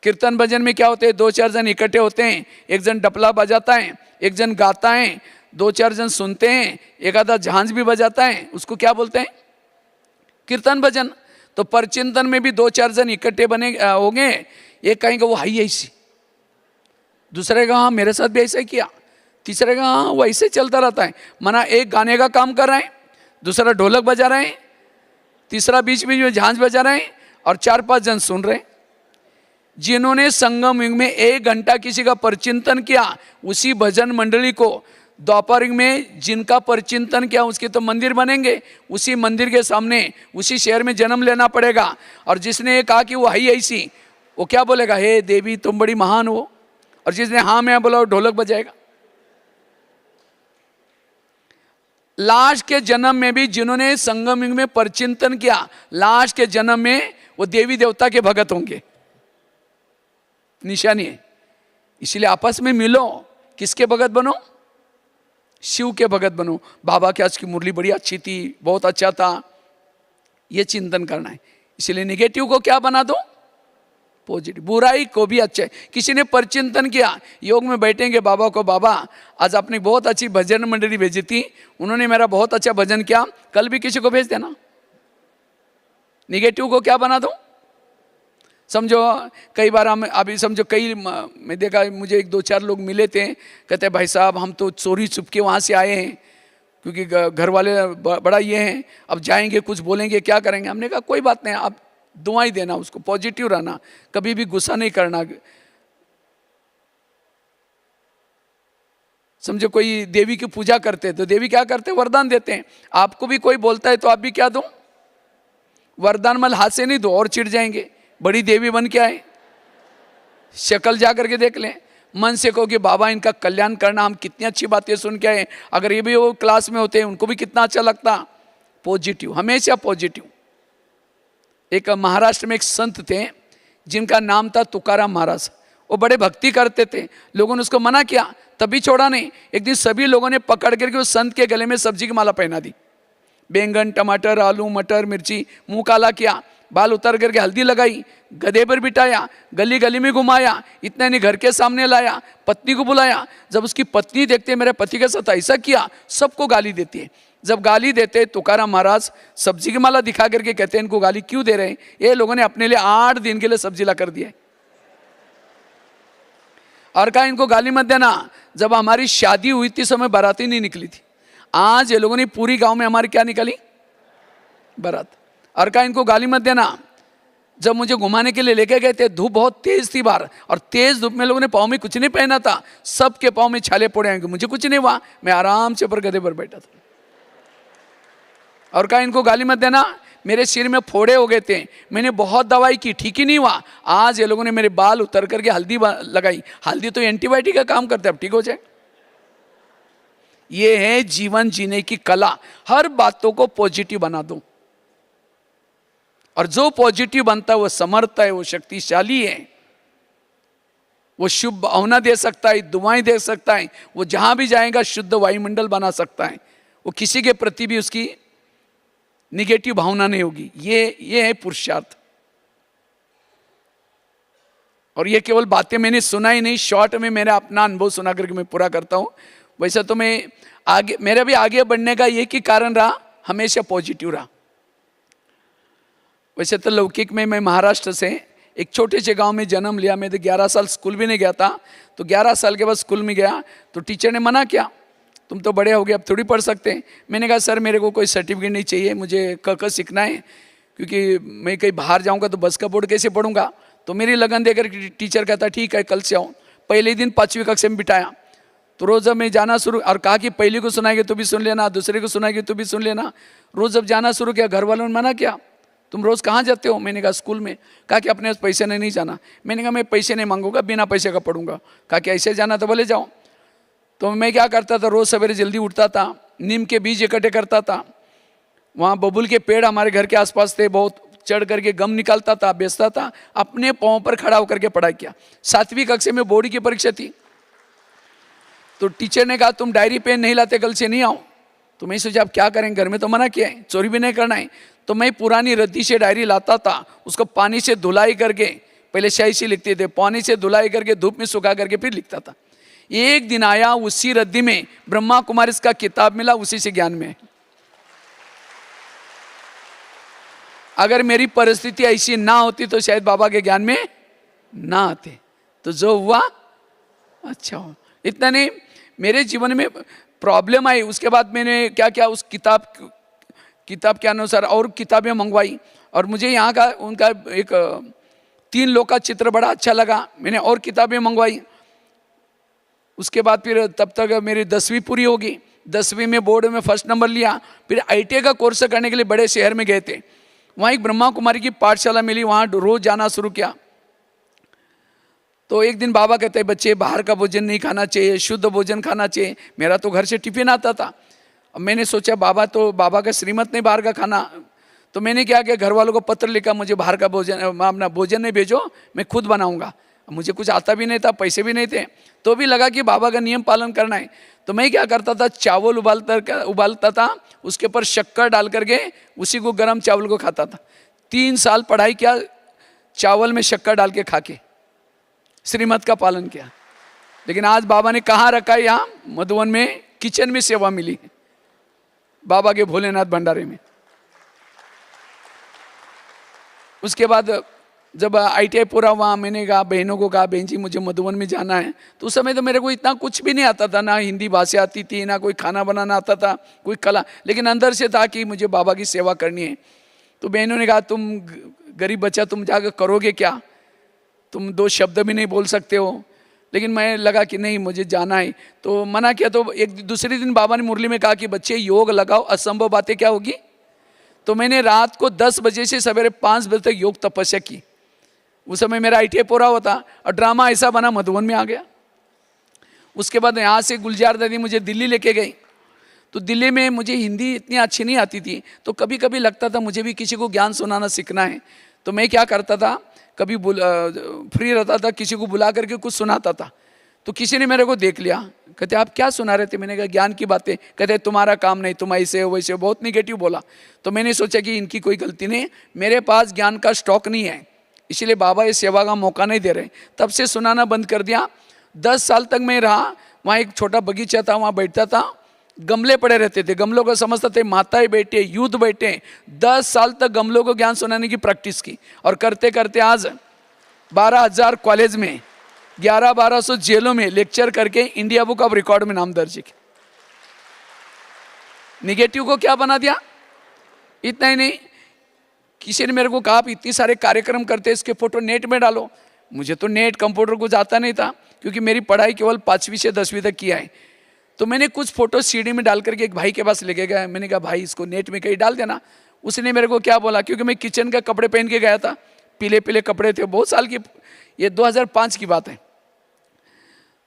कीर्तन भजन में क्या होते हैं? 2-4 जन इकट्ठे होते हैं, एक जन डपला बजाता है, एक जन गाता है, 2-4 जन सुनते हैं, एक आधा झांझ भी बजाता है, उसको क्या बोलते हैं? कीर्तन भजन। तो परचिंतन में भी 2-4 जन इकट्ठे बने होंगे, एक कहेंगे वो हाई ऐसी, दूसरे का हाँ मेरे साथ भी ऐसा ही किया, तीसरे का हाँ वो ऐसे चलता रहता है। माना एक गाने का काम कर रहे हैं, दूसरा ढोलक बजा रहे हैं, तीसरा बीच बीच में झांझ बजा रहे हैं, और 4-5 जन सुन रहे हैं। जिन्होंने संगम युग में 1 घंटा किसी का परचिंतन किया, उसी भजन मंडली को द्वापर युग में जिनका परचिंतन किया उसके तो मंदिर बनेंगे, उसी मंदिर के सामने उसी शहर में जन्म लेना पड़ेगा। और जिसने ये कहा कि वो है ऐसी, वो क्या बोलेगा? हे देवी तुम बड़ी महान हो। और जिसने हाँ मैं बोला वो ढोलक बजाएगा। लास्ट के जन्म में भी जिन्होंने संगम युग में परचिंतन किया, लास्ट के जन्म में वो देवी देवता के भगत होंगे। निशानी है। इसलिए आपस में मिलो, किसके भगत बनो? शिव के भगत बनो। बाबा की आज की मुरली बड़ी अच्छी थी, बहुत अच्छा था, ये चिंतन करना है। इसलिए निगेटिव को क्या बना दो? पॉजिटिव। बुराई को भी अच्छा है। किसी ने परचिंतन किया, योग में बैठेंगे बाबा को, बाबा आज आपने बहुत अच्छी भजन मंडली भेजी थी, उन्होंने मेरा बहुत अच्छा भजन किया, कल भी किसी को भेज देना। निगेटिव को क्या बना दो? समझो कई बार हम अभी समझो कई मैं देखा, मुझे 1-2-4 लोग मिले थे, कहते भाई साहब हम तो चोरी छुप के वहाँ से आए हैं, क्योंकि घर वाले बड़ा ये हैं, अब जाएंगे कुछ बोलेंगे क्या करेंगे। हमने कहा कोई बात नहीं, आप दुआई देना, उसको पॉजिटिव रहना, कभी भी गुस्सा नहीं करना। समझो कोई देवी की पूजा करते हैं तो देवी क्या करते हैं? वरदान देते हैं। आपको भी कोई बोलता है तो आप भी क्या दो? वरदान। मल हाथ से नहीं दो और चिढ़ जाएंगे। बड़ी देवी बन के आए, शक्ल जा करके देख लें, मन से कहो कि बाबा इनका कल्याण करना, हम कितनी अच्छी बातें सुन के आए, अगर ये भी वो क्लास में होते हैं उनको भी कितना अच्छा लगता। पॉजिटिव, हमेशा पॉजिटिव। एक महाराष्ट्र में एक संत थे जिनका नाम था तुकाराम महाराज। वो बड़े भक्ति करते थे, लोगों ने उसको मना किया तभी छोड़ा नहीं। एक दिन सभी लोगों ने पकड़ करके उस संत के गले में सब्जी की माला पहना दी। बैंगन, टमाटर, आलू, मटर, मिर्ची, मुंह काला किया, बाल उतार करके हल्दी लगाई, गधे पर बिठाया, गली गली में घुमाया, इतने नहीं घर के सामने लाया, पत्नी को बुलाया। जब उसकी पत्नी देखते मेरे पति के साथ ऐसा किया, सबको गाली देती है। जब गाली देते तुकाराम महाराज सब्जी की माला दिखा करके कहते हैं इनको गाली क्यों दे रहे हैं? ये लोगों ने अपने लिए 8 दिन के लिए सब्जी ला कर दिया और कहा इनको गाली मत देना। जब हमारी शादी हुई थी समय बाराती नहीं निकली थी, आज ये लोगों ने पूरी गांव में हमारी क्या निकाली? बारात। और कहा इनको गाली मत देना। जब मुझे घुमाने के लिए लेके गए थे, धूप बहुत तेज थी बाहर, और तेज धूप में लोगों ने पाँव में कुछ नहीं पहना था, सबके पाँव में छाले पड़े आएंगे, मुझे कुछ नहीं हुआ, मैं आराम से ऊपर गधे पर बैठा था। और कहा इनको गाली मत देना। मेरे सिर में फोड़े हो गए थे, मैंने बहुत दवाई की, ठीक ही नहीं हुआ। आज ये लोगों ने मेरे बाल उतर करके हल्दी लगाई, हल्दी तो एंटीबायोटिक का काम करता है, अब ठीक हो जाए। ये है जीवन जीने की कला। हर बातों को पॉजिटिव बना दो, और जो पॉजिटिव बनता है वो समर्थ है, वो शक्तिशाली है, वो शुभ भावना दे सकता है, दुआएं दे सकता है, वो जहां भी जाएगा शुद्ध वायुमंडल बना सकता है, वो किसी के प्रति भी उसकी निगेटिव भावना नहीं होगी। ये है पुरुषार्थ। और ये केवल बातें मैंने सुना ही नहीं, शॉर्ट में मेरा अपना अनुभव सुना करके मैं पूरा करता हूं। वैसे तो मैं आगे, मेरा भी आगे बढ़ने का एक ही कारण रहा, हमेशा पॉजिटिव रहा। वैसे तो लौकिक में मैं महाराष्ट्र से एक छोटे से गांव में जन्म लिया। मैं तो 11 साल स्कूल भी नहीं गया था। तो 11 साल के बाद स्कूल में गया तो टीचर ने मना किया, तुम तो बड़े हो गए, अब थोड़ी पढ़ सकते। मैंने कहा सर मेरे को कोई सर्टिफिकेट नहीं चाहिए, मुझे क सीखना है, क्योंकि मैं कहीं बाहर जाऊंगा तो बस का बोर्ड कैसे पढ़ूंगा। तो मेरी लगन देकर टीचर कहता ठीक है कल से आओ। पहले दिन 5वीं कक्षा में बिठाया तो रोज़ जब मैं जाना शुरू, और कहा कि पहली को सुनाएगी तो भी सुन लेना, दूसरे को सुनाएगी तो भी सुन लेना। रोज़ जब जाना शुरू किया घर वालों ने मना किया, तुम रोज़ कहाँ जाते हो? मैंने कहा स्कूल में। कहा कि अपने पैसे नहीं जाना। मैंने कहा मैं पैसे नहीं मांगूंगा, बिना पैसे का पढ़ूंगा। कहा कि ऐसे जाना तो बोले जाओ। तो मैं क्या करता था, रोज़ सवेरे जल्दी उठता था, नीम के बीज इकट्ठे करता था, वहाँ बबूल के पेड़ हमारे घर के आसपास थे, बहुत चढ़ करके गम निकालता था, बेचता था, अपने पाँव पर खड़ा होकर के पढ़ाई किया। 7वीं कक्षा में बोर्ड की परीक्षा थी तो टीचर ने कहा तुम डायरी पेन नहीं लाते कल से नहीं आओ। तो मैं सोचा अब क्या करें, घर में तो मना किया है, चोरी भी नहीं करना है। तो मैं पुरानी रद्दी से डायरी लाता था, उसको पानी से धुलाई करके, पहले स्याही से लिखते थे, पानी से धुलाई करके धूप में सुखा करके फिर लिखता था। एक दिन आया उसी रद्दी में ब्रह्मा कुमारी का किताब मिला, उसी से ज्ञान में। अगर मेरी परिस्थिति ऐसी ना होती तो शायद बाबा के ज्ञान में ना आते। तो जो हुआ अच्छा हो। इतना नहीं, मेरे जीवन में प्रॉब्लम आई, उसके बाद मैंने क्या क्या उस किताब के अनुसार और किताबें मंगवाई। और मुझे यहाँ का उनका एक 3 लोग का चित्र बड़ा अच्छा लगा, मैंने और किताबें मंगवाई। उसके बाद फिर तब तक मेरी 10वीं पूरी होगी। 10वीं में बोर्ड में फर्स्ट नंबर लिया। फिर ITI का कोर्स करने के लिए बड़े शहर में गए थे। वहाँ एक ब्रह्मा कुमारी की पाठशाला मिली, वहाँ रोज जाना शुरू किया। तो एक दिन बाबा कहते हैं बच्चे बाहर का भोजन नहीं खाना चाहिए, शुद्ध भोजन खाना चाहिए। मेरा तो घर से टिफिन आता था। अब मैंने सोचा बाबा का श्रीमत नहीं बाहर का खाना। तो मैंने क्या किया, घर वालों को पत्र लिखा मुझे बाहर का भोजन, अपना भोजन नहीं भेजो, मैं खुद बनाऊंगा। मुझे कुछ आता भी नहीं था, पैसे भी नहीं थे, तो भी लगा कि बाबा का नियम पालन करना है। तो मैं क्या करता था, चावल उबालता था, उसके ऊपर शक्कर डाल करके उसी को गर्म चावल को खाता था। 3 साल पढ़ाई किया, चावल में शक्कर डाल के खा के श्रीमत का पालन किया। लेकिन आज बाबा ने कहाँ रखा है, यहाँ मधुबन में किचन में सेवा मिली बाबा के भोलेनाथ भंडारे में। उसके बाद जब ITI पूरा हुआ, मैंने कहा बहनों को कहा बहन जी मुझे मधुबन में जाना है। तो उस समय तो मेरे को इतना कुछ भी नहीं आता था, ना हिंदी भाषा आती थी, ना कोई खाना बनाना आता था, कोई कला, लेकिन अंदर से था कि मुझे बाबा की सेवा करनी है। तो बहनों ने कहा तुम गरीब बच्चा, तुम जाकर करोगे क्या, तुम 2 शब्द भी नहीं बोल सकते हो। लेकिन मैं लगा कि नहीं मुझे जाना है, तो मना किया। तो एक दूसरे दिन बाबा ने मुरली में कहा कि बच्चे योग लगाओ, असंभव बातें क्या होगी। तो मैंने रात को 10 बजे से सवेरे 5 बजे तक योग तपस्या की। उस समय मेरा ITI पूरा हुआ था और ड्रामा ऐसा बना मधुबन में आ गया। उसके बाद यहाँ से गुलजार दादी मुझे दिल्ली लेके गई। तो दिल्ली में मुझे हिंदी इतनी अच्छी नहीं आती थी, तो कभी कभी लगता था मुझे भी किसी को ज्ञान सुनाना सीखना है। तो मैं क्या करता था, कभी फ्री रहता था, किसी को बुला करके कुछ सुनाता था। तो किसी ने मेरे को देख लिया, कहते आप क्या सुना रहे थे। मैंने कहा ज्ञान की बातें। कहते तुम्हारा काम नहीं, तुम ऐसे हो वैसे हो, बहुत निगेटिव बोला। तो मैंने सोचा कि इनकी कोई गलती नहीं, मेरे पास ज्ञान का स्टॉक नहीं है, इसलिए बाबा ये सेवा का मौका नहीं दे रहे। तब से सुनाना बंद कर दिया। 10 साल तक मैं रहा वहाँ। एक छोटा बगीचा था, वहाँ बैठता था, गमले पड़े रहते थे, गमलों को समझते थे माताएं बैठे, यूथ बैठे। 10 साल तक गमलों को ज्ञान सुनाने की प्रैक्टिस की। और करते करते आज 12,000 कॉलेज में, 1100-1200 जेलों में लेक्चर करके इंडिया बुक ऑफ रिकॉर्ड में नाम दर्ज किया। निगेटिव को क्या बना दिया। इतना ही नहीं, किसी ने मेरे को कहा आप इतने सारे कार्यक्रम करते हैं, इसके फोटो नेट में डालो। मुझे तो नेट कंप्यूटर कुछ आता नहीं था, क्योंकि मेरी पढ़ाई केवल 5वीं से 10वीं तक किया है। तो मैंने कुछ फोटो CD में डाल करके एक भाई के पास लेके गया। मैंने कहा भाई इसको नेट में कहीं डाल देना। उसने मेरे को क्या बोला, क्योंकि मैं किचन का कपड़े पहन के गया था, पीले पीले कपड़े थे, बहुत साल की, ये 2005 की बात है।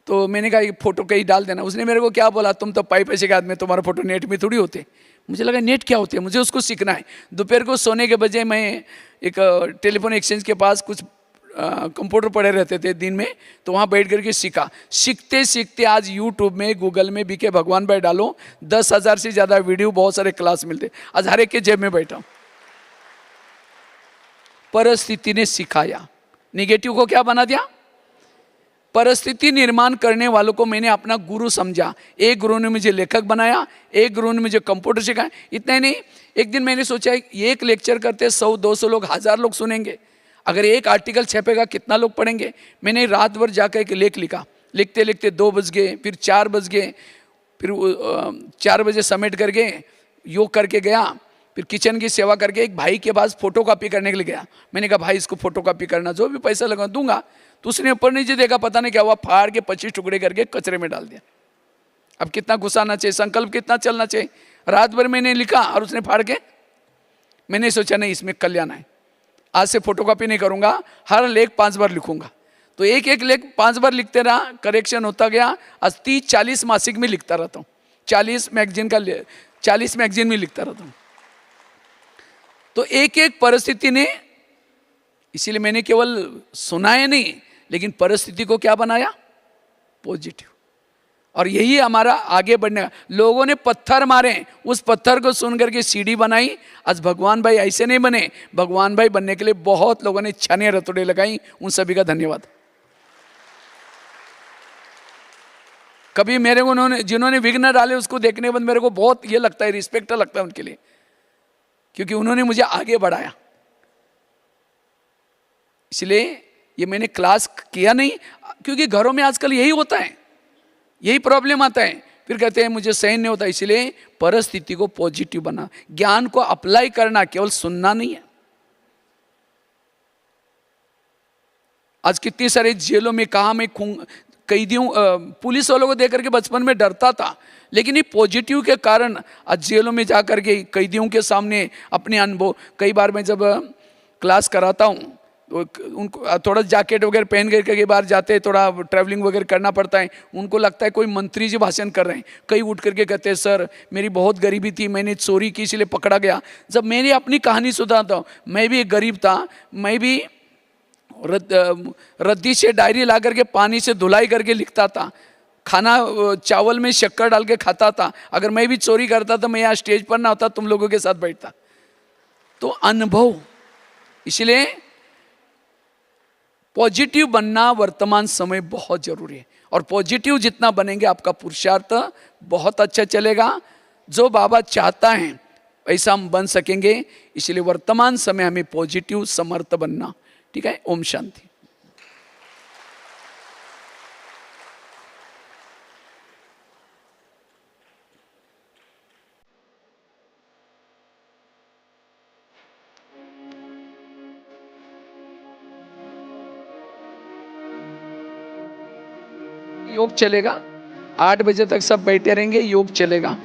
तो मैंने कहा ये फोटो कहीं डाल देना। उसने मेरे को क्या बोला, तुम तो पैसे के आदमी, तुम्हारा फोटो नेट में थोड़ी होते। मुझे लगा नेट क्या होते हैं, मुझे उसको सीखना है। दोपहर को सोने के बजाय मैं एक टेलीफोन एक्सचेंज के पास कुछ कंप्यूटर पड़े रहते थे दिन में, तो वहाँ बैठ करके सीखा। सीखते सीखते आज यूट्यूब में, गूगल में BK भगवान भाई डालो, 10,000 से ज़्यादा वीडियो, बहुत सारे क्लास मिलते। आज हर एक के जेब में बैठा। परिस्थिति ने सिखाया। निगेटिव को क्या बना दिया, परिस्थिति निर्माण करने वालों को मैंने अपना गुरु समझा। एक गुरु ने मुझे लेखक बनाया, एक गुरु ने मुझे कंप्यूटर सिखाया। इतना ही नहीं, एक दिन मैंने सोचा एक लेक्चर करते 100-200 लोग, 1000 लोग सुनेंगे, अगर एक आर्टिकल छपेगा कितना लोग पढ़ेंगे। मैंने रात भर जाकर एक लेख लिखा, लिखते लिखते 2 बज गए, फिर 4 बज गए, फिर 4 बजे समेट करके योग करके गया, फिर किचन की सेवा करके एक भाई के पास फोटो कॉपी करने के लिए गया। मैंने कहा भाई इसको फोटो कॉपी करना, जो भी पैसा लगा दूंगा। तो उसने ऊपर नीचे देखा, पता नहीं क्या हुआ, फाड़ के 25 टुकड़े करके कचरे में डाल दिया। अब कितना गुस्सा आना चाहिए, संकल्प कितना चलना चाहिए। रात भर मैंने लिखा और उसने फाड़ के, मैंने सोचा नहीं इसमें कल्याण है, आज से फोटो कॉपी नहीं करूंगा, हर लेख 5 बार लिखूंगा। तो एक एक लेख 5 बार लिखते रहा, करेक्शन होता गया। आज 30-40 मासिक में लिखता रहता हूँ, 40 मैगजीन में लिखता रहता हूँ। तो एक एक परिस्थिति ने, इसीलिए मैंने केवल सुनाया नहीं, लेकिन परिस्थिति को क्या बनाया, पॉजिटिव। और यही हमारा आगे बढ़ने का। लोगों ने पत्थर मारे, उस पत्थर को सुन करके सीढ़ी बनाई। आज भगवान भाई ऐसे नहीं बने, भगवान भाई बनने के लिए बहुत लोगों ने छने रतोड़े लगाई। उन सभी का धन्यवाद। कभी मेरे को उन्होंने, जिन्होंने विघ्न डाले, उसको देखने के बाद मेरे को बहुत ये लगता है, रिस्पेक्ट लगता है उनके लिए, क्योंकि उन्होंने मुझे आगे बढ़ाया। इसलिए ये मैंने क्लास किया नहीं, क्योंकि घरों में आजकल यही होता है, यही प्रॉब्लम आता है। फिर कहते हैं मुझे सहन नहीं होता। इसलिए परिस्थिति को पॉजिटिव बना, ज्ञान को अप्लाई करना, केवल सुनना नहीं है। आज कितनी सारे जेलों में, कहा मैं कैदियों, पुलिस वालों को देख करके बचपन में डरता था, लेकिन ये पॉजिटिव के कारण आज जेलों में जाकर के कैदियों के सामने अपने अनुभव, कई बार मैं जब क्लास कराता हूँ तो उनको थोड़ा जैकेट वगैरह पहन करके कई बार जाते, थोड़ा ट्रैवलिंग वगैरह करना पड़ता है, उनको लगता है कोई मंत्री जी भाषण कर रहे हैं। कई उठ करके कहते हैं सर मेरी बहुत गरीबी थी, मैंने चोरी की इसलिए पकड़ा गया। जब मैंने अपनी कहानी सुनाता हूँ, मैं भी एक गरीब था, मैं भी रद्दी से डायरी ला करके पानी से धुलाई करके लिखता था, खाना चावल में शक्कर डाल के खाता था। अगर मैं भी चोरी करता तो मैं यहाँ स्टेज पर ना होता, तुम लोगों के साथ बैठता। तो अनुभव, इसलिए पॉजिटिव बनना वर्तमान समय बहुत जरूरी है। और पॉजिटिव जितना बनेंगे आपका पुरुषार्थ बहुत अच्छा चलेगा। जो बाबा चाहता है ऐसा हम बन सकेंगे। इसलिए वर्तमान समय हमें पॉजिटिव समर्थ बनना। ठीक है, ओम शांति। योग चलेगा, 8 बजे तक सब बैठे रहेंगे, योग चलेगा।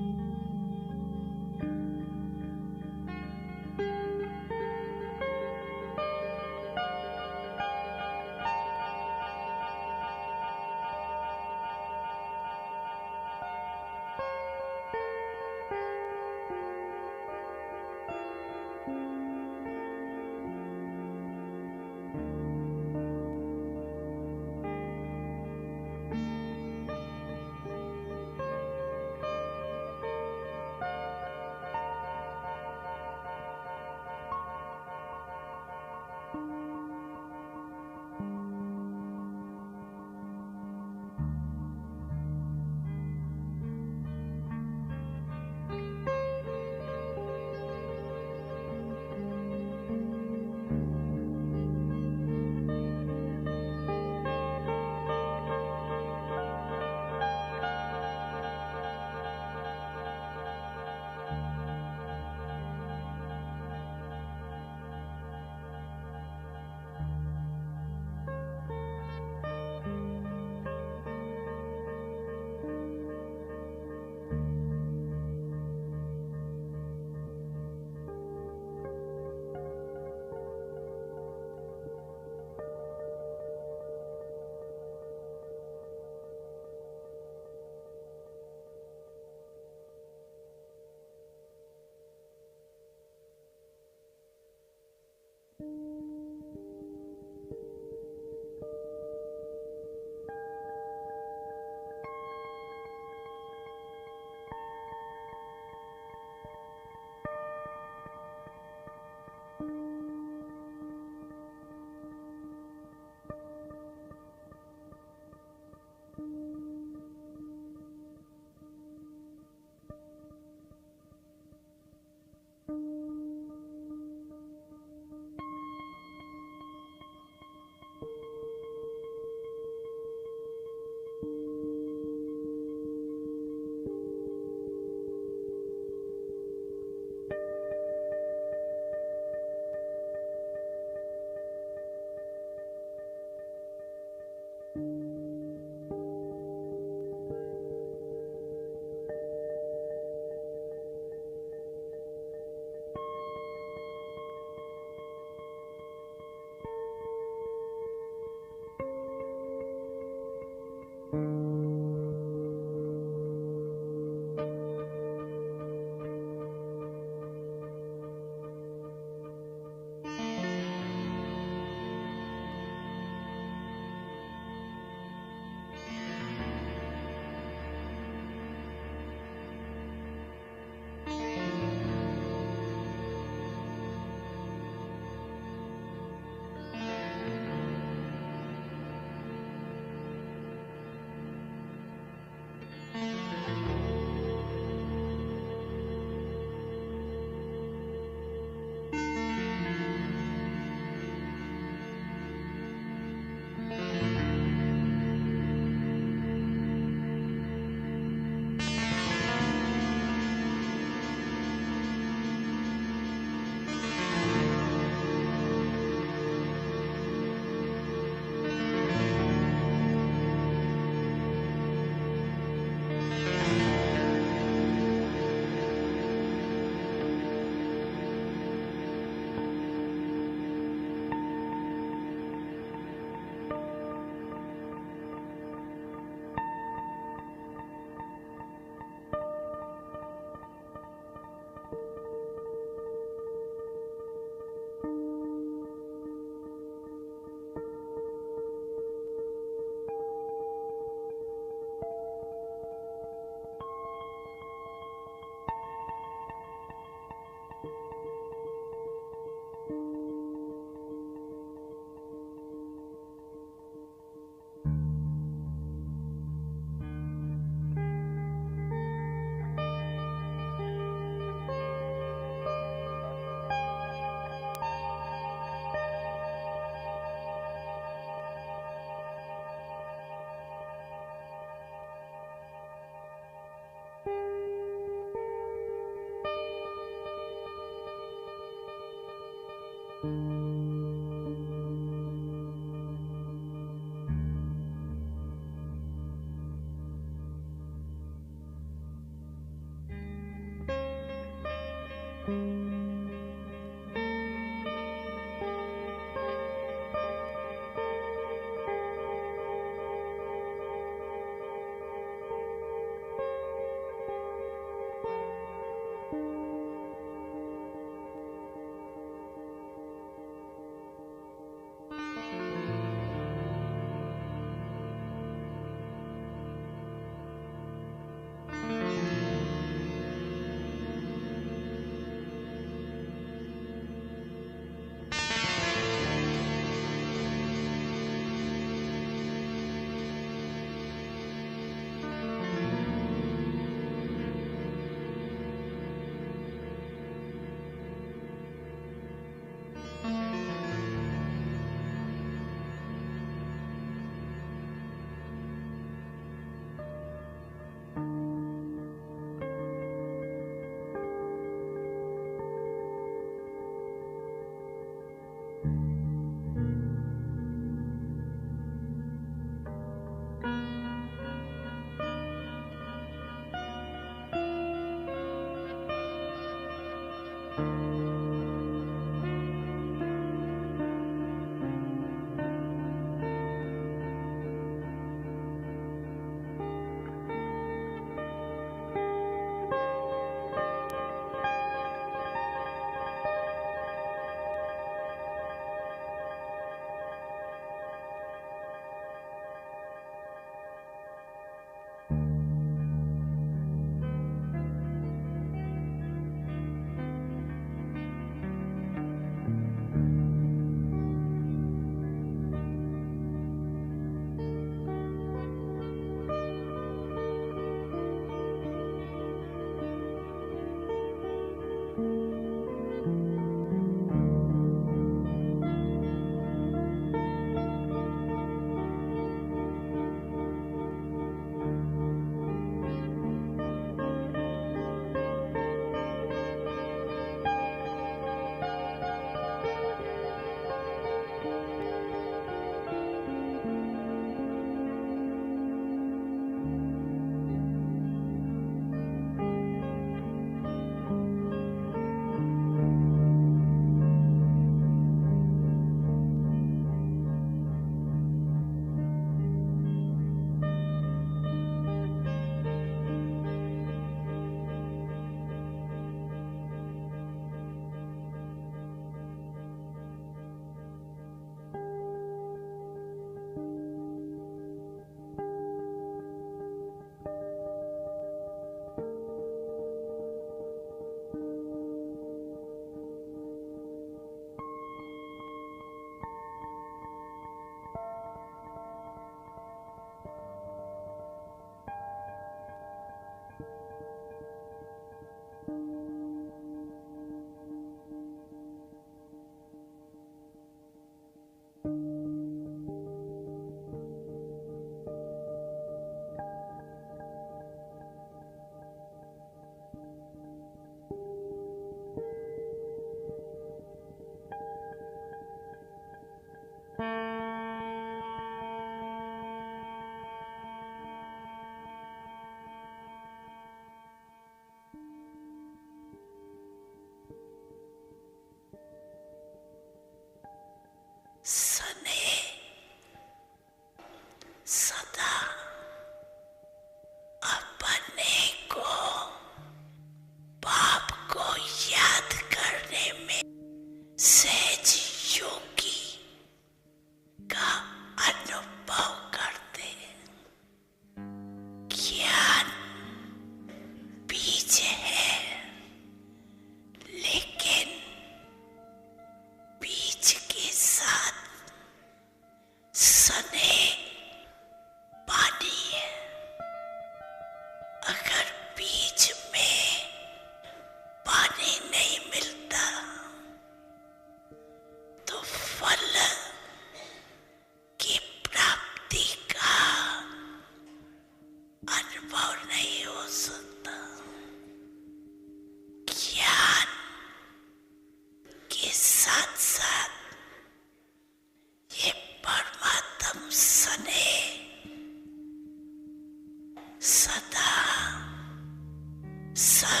सा